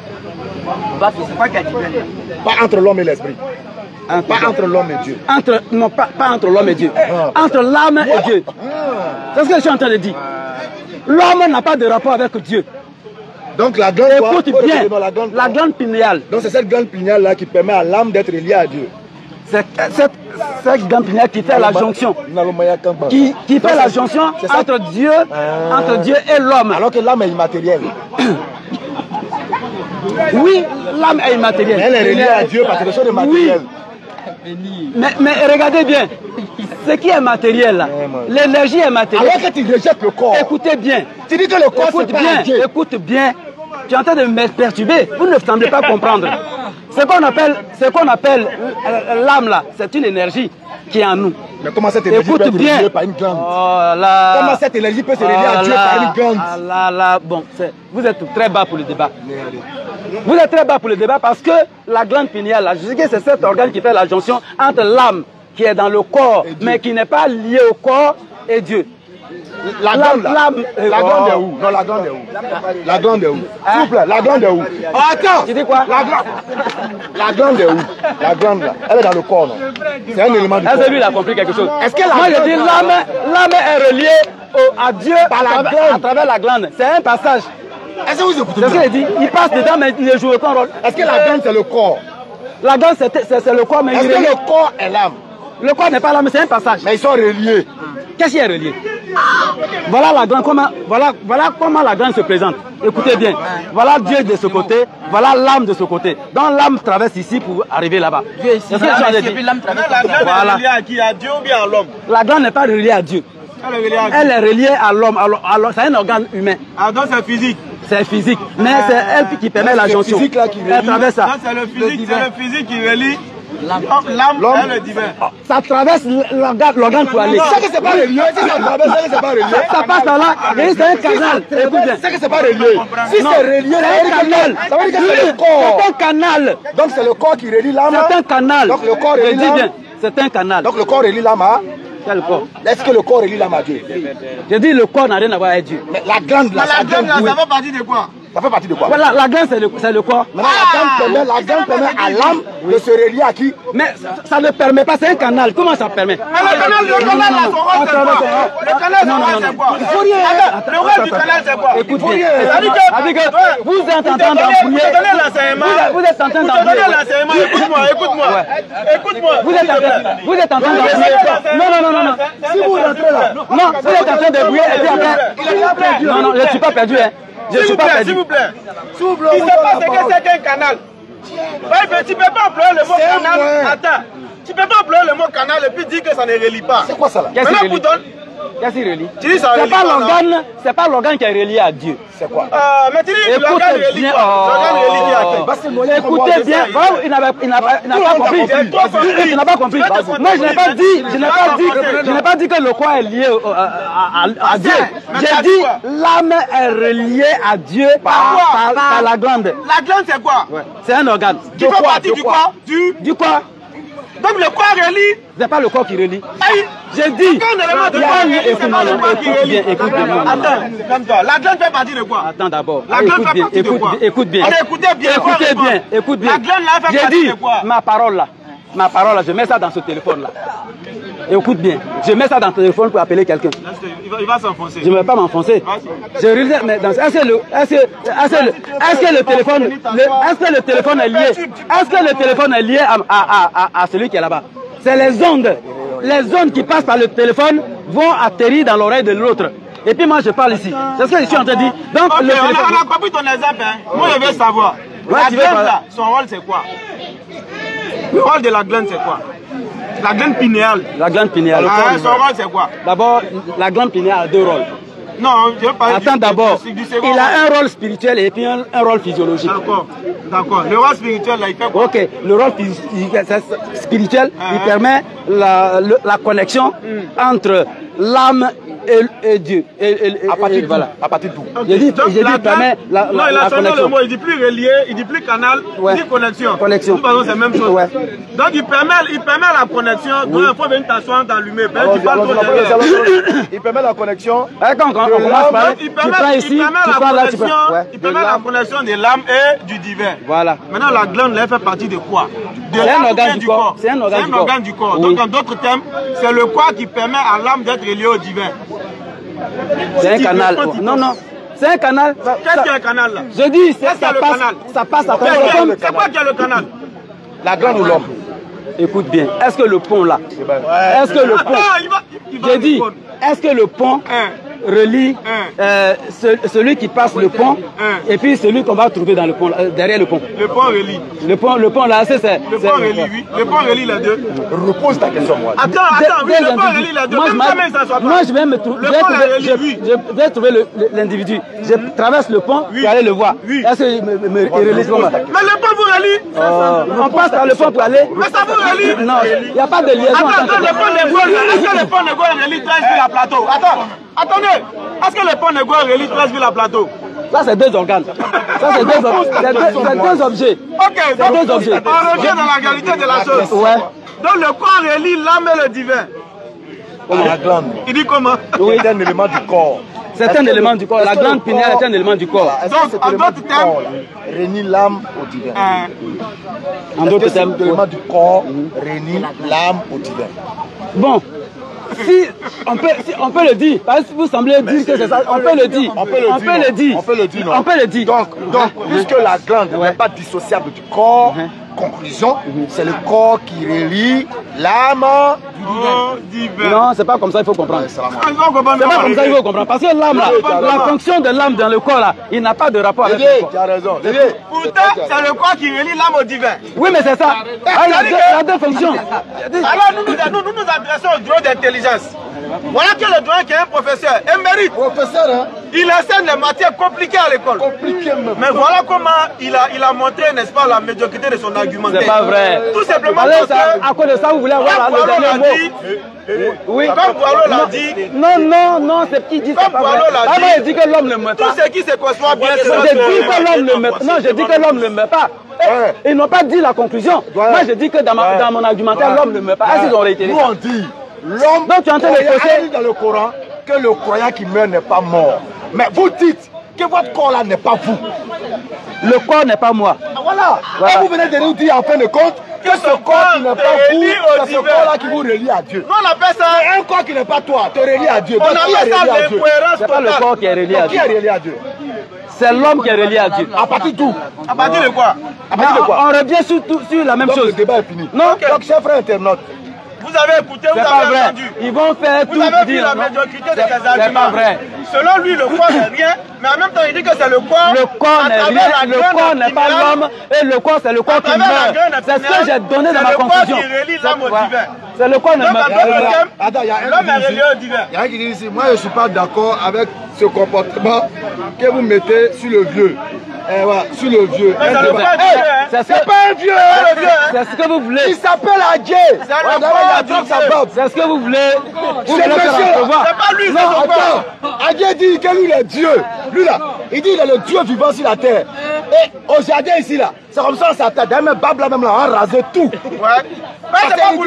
C'est quoi qui a dit? Pas entre l'homme et l'esprit. Pas entre l'homme et Dieu. Non, pas entre l'homme et Dieu. Entre l'âme et Dieu. C'est ce que je suis en train de dire. L'homme n'a pas de rapport avec Dieu. Donc la glande, écoute bien, la glande pinéale. Donc c'est cette glande pinéale là qui permet à l'âme d'être liée à Dieu. Cette glande pinéale qui fait la jonction. Qui fait la jonction entre Dieu et l'homme. Alors que l'âme est immatérielle. Oui, l'âme est immatérielle. Mais elle est reliée à Dieu parce que les choses de matériel. Mais regardez bien, ce qui est matériel là, l'énergie est matérielle. Alors que tu rejettes le corps. Écoutez bien. Tu dis que le corps c'est pas Dieu. Écoute bien. Tu es en train de me perturber. Vous ne semblez pas comprendre. Ce qu'on appelle l'âme là, c'est une énergie qui est en nous. Mais comment cette énergie peut être reliée par une glande? Comment cette énergie peut se relier à Dieu par une glande? Bon, vous êtes très bas pour le débat. Vous êtes très bas pour le débat parce que la glande pinéale, là, je dis que c'est cet organe qui fait la jonction entre l'âme qui est dans le corps, mais qui n'est pas liée au corps et Dieu. La glande est où? Non, la glande est où? La glande est où? S'il vous plaît, la glande est où? Oh, attends! Tu dis quoi? La glande est où? La glande là, elle est dans le corps, non? C'est un élément du corps. Est-ce que lui il a compris quelque chose? Est-ce que moi je dis l'âme est reliée à Dieu par la glande, à travers la glande. C'est un passage. Est-ce que vous écoutez? C'est ce qu'il dit. Il passe dedans, mais il ne joue aucun rôle. Est-ce que la glande c'est le corps? La glande c'est le corps, mais est-ce que le corps est l'âme? Le corps n'est pas l'âme, c'est un passage. Mais ils sont reliés. Qu'est-ce qui est relié? Voilà la glande, voilà comment la glande se présente. Écoutez bien. Voilà Dieu de ce côté, voilà l'âme de ce côté. Donc l'âme traverse ici pour arriver là-bas. Dieu ici, l'âme traverse. La glande est reliée à qui? À Dieu ou bien à l'homme? La glande n'est pas reliée à Dieu. Elle est reliée à l'homme. C'est un organe humain. Ah, donc c'est physique. C'est physique. Mais c'est elle qui permet la jonction. Elle traverse ça. C'est le physique qui relie l'âme et le divin. Ça traverse l'organe pour aller. C'est que c'est pas relié. Si ça traverse, c'est pas relié. Ça passe par là. Et c'est un canal. Écoute bien. C'est que c'est pas relié. Si c'est relié, c'est un canal. Ça veut dire que c'est le corps. C'est un canal. Donc c'est le corps qui relie l'âme. C'est un canal. Donc le corps relie l'âme. C'est un canal. Donc le corps relie l'âme à quel corps? Est-ce que le corps relie l'âme à Dieu? Je dis le corps n'a rien à voir avec Dieu. Mais la glande là, ça fait partie de quoi? Ça fait partie de quoi? Voilà, la glande c'est le corps. Maintenant la glande permet à l'âme de se relier à qui? Mais ça ne permet pas, c'est un canal. Comment ça permet? Le canal là, son rôle c'est quoi? Le canal c'est quoi? Il faut rien. Le rôle du canal c'est quoi? Écoute bien. Vous êtes en train d'embrouiller. Vous êtes en train d'embrouiller. Écoute-moi. Vous êtes en train d'embrouiller. Non. Si vous rentrez là. Non, vous êtes en train d'embrouiller et puis après. Non, je ne suis pas perdu. Je suis pas perdu. S'il vous plaît. Tu ne sais pas ce que c'est qu'un canal. Tu ne peux pas employer le mot canal. Attends. Tu ne peux pas employer le mot canal et puis dire que ça ne relie pas. C'est quoi ça là? Qu'est-ce qui relie? C'est pas l'organe qui est relié à Dieu. C'est quoi? Mais tu dis que l'organe relie quoi? L'organe relie à qui? Écoutez bien, il n'a pas compris. Tu n'as pas compris. Moi je n'ai pas dit que le corps est lié à Dieu. J'ai dit l'âme est reliée à Dieu par la glande. La glande c'est quoi? C'est un organe. Qui fait partie du quoi? Du corps. Donc le corps relie. C'est pas le corps qui relie. J'ai dit. Écoute bien. Attends, comme toi. La glande fait partie de quoi? Attends d'abord. La glande fait partie de quoi? Écoute bien. Écoute bien. La glande là fait partie de quoi? J'ai dit ma parole là, je mets ça dans ce téléphone là. Écoute bien, je mets ça dans ton téléphone pour appeler quelqu'un. Il va s'enfoncer. Je ne vais pas m'enfoncer. Est-ce que le téléphone est lié? Est-ce que le téléphone est lié à celui qui est là-bas? C'est les ondes. Les ondes qui passent par le téléphone vont atterrir dans l'oreille de l'autre. Et puis moi je parle ici. C'est ce que je suis en train de dire. Donc, on a compris ton exemple. Moi je veux savoir. La glande là, son rôle c'est quoi? Le rôle de la glande c'est quoi? La glande pinéale. La glande pinéale. Son rôle c'est quoi? D'abord, la glande pinéale a deux rôles. Non, je veux pas. Attends d'abord. Il a un rôle spirituel et puis un rôle physiologique. D'accord. Le rôle spirituel là, il fait quoi? Ok. Le rôle spirituel, il permet la connexion entre l'âme et Dieu. À partir d'où? J'ai dit, il permet la connexion. Le mot, il dit plus relié, il dit plus canal, il dit connexion. Connexion. De toute façon, c'est la même chose. Ouais. Donc il permet la connexion. Donc il faut venir t'asseoir d'allumer. Il permet la connexion. Quand on commence par tu prends ici, tu prends là, tu prends. Il permet la connexion de l'âme et du divin. Voilà. Maintenant, la glande, elle fait partie de quoi? C'est un organe du corps. C'est un organe du corps. Donc en d'autres termes, c'est le corps qui permet à l'âme d'être reliée au divin. C'est un canal. Non. C'est un canal. Qu'est-ce qu'il y a un canal là? Je dis, ça passe à travers. C'est quoi qui est le canal? La glande ou l'homme? Écoute bien. Est-ce que le pont là? Est-ce que le pont? J'ai dit, est-ce que le pont relie celui qui passe le pont et puis celui qu'on va trouver dans le pont, derrière le pont. Le pont relie. Le pont là, c'est... Le pont relie, oui. Le pont relie les deux. Repose ta question, moi. Attends, oui, le pont relie les deux. Moi, je vais me trouver... Je vais trouver l'individu. Je traverse le pont pour aller le voir. Est-ce qu'il me relie ce moment? Mais le pont vous relie. On passe par le pont pour aller... Mais ça vous relie. Non, il n'y a pas de liaison. Attends, le pont de Gaulle, est-ce que le pont de Gaulle relie 13 villes à plateau? Attendez, est-ce que le pont de Gaulle relie 13 villes à plateau? Ça, c'est deux organes. Ça, c'est deux objets. Ok, donc deux objets. on revient dans la réalité de la chose. Ouais. Donc le corps relie l'âme et le divin. Comme la glande. Il dit comment? Oui, c'est un élément du corps. C'est un élément du corps. La glande pinéale est un élément du corps. Donc, en d'autres termes, réunit l'âme au divin. En d'autres termes, l'élément du corps réunit l'âme au divin. Bon, si on peut le dire, parce que vous semblez dire que c'est ça, on peut le dire. On peut le dire. On peut le dire. Donc puisque la glande n'est pas dissociable du corps, conclusion, c'est le corps qui relie l'âme divin. Non, c'est pas comme ça, il faut comprendre. C'est pas comme ça, il faut comprendre. Parce que l'âme, la fonction de l'âme dans le corps, là, il n'a pas de rapport avec le corps. Tu as raison. Pourtant, c'est le corps qui relie l'âme au divin. Oui, mais c'est ça. Il y a deux fonctions. Alors, nous nous adressons au droit d'intelligence. Voilà que le doyen qui est un professeur, émérite. Professeur, hein? Il enseigne des matières compliquées à l'école. Mais voilà comment il a montré, n'est-ce pas, la médiocrité de son argumentaire. C'est pas vrai. Tout simplement parce que, à cause de ça, vous voulez avoir le dernier mot. Oui. Comme Boileau l'a dit. Non, c'est qui dit ça. Comme Boileau l'a dit. Il dit que l'homme ne meurt pas. Tout ce qui se conçoit bien, c'est je dis que l'homme ne meurt pas. Non, je dis que l'homme ne meurt pas. Ils n'ont pas dit la conclusion. Moi, je dis que dans mon argumentaire, l'homme ne meurt pas. Est-ce qu'ils ont réitéré ça? Nous, on dit, l'homme, donc tu es en train de dit dans le Coran que le croyant qui meurt n'est pas mort. Mais vous dites que votre corps là n'est pas vous. Le corps n'est pas moi. Voilà. Et vous venez de nous dire en fin de compte que ce corps qui n'est pas vous, c'est ce corps là qui vous relie à Dieu. Non, on appelle ça un corps qui n'est pas toi, te relie à Dieu. On appelle ça l'incohérence. C'est pas le corps qui est relié à Dieu. Qui est relié à Dieu? C'est l'homme qui est relié à Dieu. À partir d'où? À partir de quoi? On revient sur la même chose. Le débat est fini. Non. Donc, chers frères internautes, vous avez écouté, vous avez entendu. Ils vont faire tout. Vous avez vu la médiocrité de ses arguments. C'est pas vrai. Selon lui, le corps n'est rien, mais en même temps, il dit que c'est le corps. Le corps n'est rien, le corps n'est pas l'homme, et le corps, c'est le corps qui meurt. C'est ce que j'ai donné dans ma conclusion. C'est le corps qui relie l'âme au divin. C'est le corps ne meurt pas. Attends, il y a un qui dit ici, moi je ne suis pas d'accord avec ce comportement que vous mettez sur le vieux. Voilà, sur le vieux. C'est pas un vieux. C'est ce que vous voulez. Il s'appelle Adjé. C'est ce que vous voulez. C'est pas lui, c'est son corps. Adjé dit que lui il est Dieu. Lui là, il dit qu'il est le Dieu vivant sur la terre. Et au jardin ici là, c'est comme ça on s'attaque. D'ailleurs, même Bab là, même là, on a rasé tout.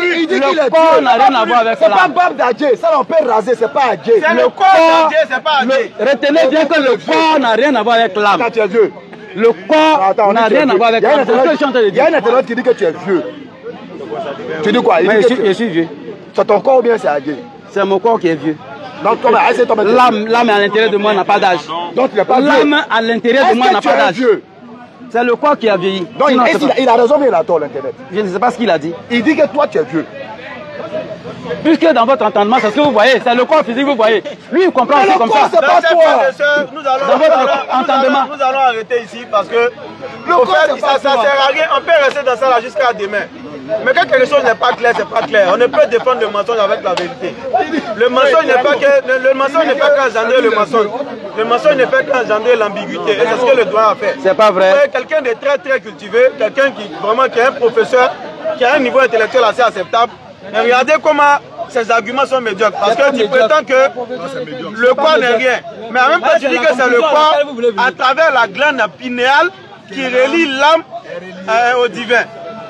Il dit qu'il est corps n'a rien à voir avec ça. C'est pas Bab d'Adjé. Ça on peut raser, c'est pas Adjé. C'est le corps d'Adjé, c'est pas Adjé. Retenez bien que le corps n'a rien à voir avec l'âme. Tu es vieux. Le corps n'a rien à voir avec l'âme. Il y a un internaute qui dit que tu es vieux. Tu dis quoi? Je suis vieux. C'est ton corps ou bien c'est Adjé? C'est mon corps qui est vieux. L'âme à l'intérieur de moi n'a pas d'âge. Donc tu n'es pas vieux. L'âme à l'intérieur de moi n'a pas d'âge. C'est le corps qui a vieilli. Donc il a raison, mais il a tort l'internet. Je ne sais pas ce qu'il a dit. Il dit que toi tu es vieux. Puisque dans votre entendement, c'est ce que vous voyez, c'est le corps physique que vous voyez. Lui, il comprend aussi comme ça. C'est pas toi. Dans votre entendement. Nous allons arrêter ici parce que ça ne sert à rien. On peut rester dans ça là jusqu'à demain. Mais quand quelque chose n'est pas clair, c'est pas clair. On ne peut défendre le mensonge avec la vérité. Le mensonge n'est pas qu'engendrer le mensonge. Le mensonge ne fait qu'engendrer l'ambiguïté. Et c'est ce que le doigt a fait. C'est pas vrai. Quelqu'un de très très cultivé, quelqu'un qui vraiment qui est un professeur, qui a un niveau intellectuel assez acceptable. Mais regardez comment ces arguments sont médiocres. Parce que tu prétends que le corps n'est rien. Mais en même temps, tu dis que c'est le corps à travers la glande pinéale qui relie l'âme au divin.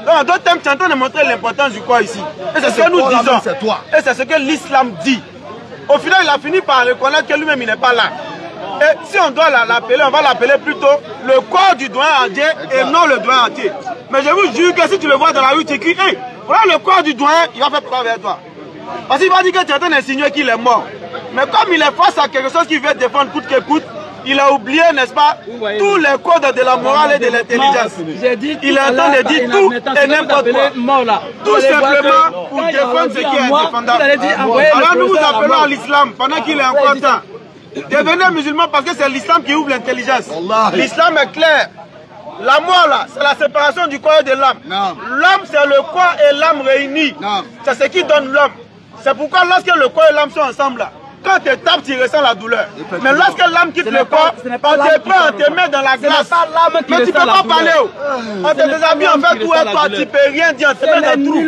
Donc, en d'autres termes, tu es en train de montrer l'importance du corps ici. Et c'est ce que nous disons. Et c'est ce que l'islam dit. Au final, il a fini par reconnaître que lui-même, il n'est pas là. Et si on doit l'appeler, on va l'appeler plutôt le corps du doyen entier et non le doyen entier. Mais je vous jure que si tu le vois dans la rue, tu écris, hey, voilà le corps du doyen, il va faire peur vers toi. Parce qu'il va dire que tu es en train d'insinuer qu'il est mort. Mais comme il est face à quelque chose qui veut défendre coûte que coûte, il a oublié, n'est-ce pas, tous les codes de la morale et de l'intelligence. Il est en train de dire tout et n'importe quoi. Tout simplement pour défendre ce qui est indéfendable. Alors nous vous appelons à l'islam pendant qu'il est encore temps. Devenez musulman parce que c'est l'islam qui ouvre l'intelligence. L'islam est clair. La mort là, c'est la séparation du corps et de l'âme. L'homme c'est le corps et l'âme réunis. C'est ce qui donne l'homme. C'est pourquoi lorsque le corps et l'âme sont ensemble là, quand tu tapes, tu ressens la douleur. Mais lorsque l'âme quitte le corps, on te prend, on te met dans la glace. Mais tu ne peux pas parler. On te déshabille, on fait tout et toi, tu ne peux rien dire, on te met dans le trou.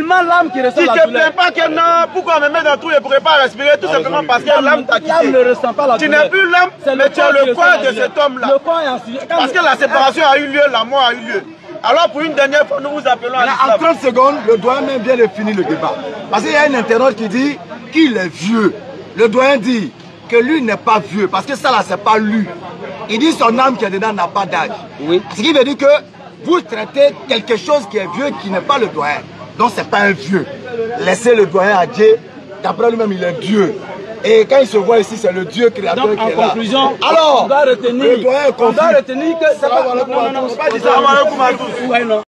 Tu ne te plains pas que non, pourquoi on me met dans le trou et je ne pourrais pas respirer, tout simplement parce que l'âme t'a quitté. Tu n'es plus l'âme, mais tu es le corps de cet homme-là. Parce que la séparation a eu lieu, la mort a eu lieu. Alors pour une dernière fois, nous vous appelons à l'islam. En 30 secondes, le doyen même vient de finir le débat. Parce qu'il y a un internaute qui dit qu'il est vieux. Le doyen dit que lui n'est pas vieux, parce que ça là, c'est pas lui. Il dit son âme qui est dedans n'a pas d'âge. Oui. Ce qui veut dire que vous traitez quelque chose qui est vieux, qui n'est pas le doyen. Donc c'est pas un vieux. Laissez le doyen à Dieu. D'après lui-même, il est Dieu. Et quand il se voit ici, c'est le Dieu créateur qui est là. Donc en conclusion, alors, on doit retenir que... on doit retenir que... Non, pas dire ça.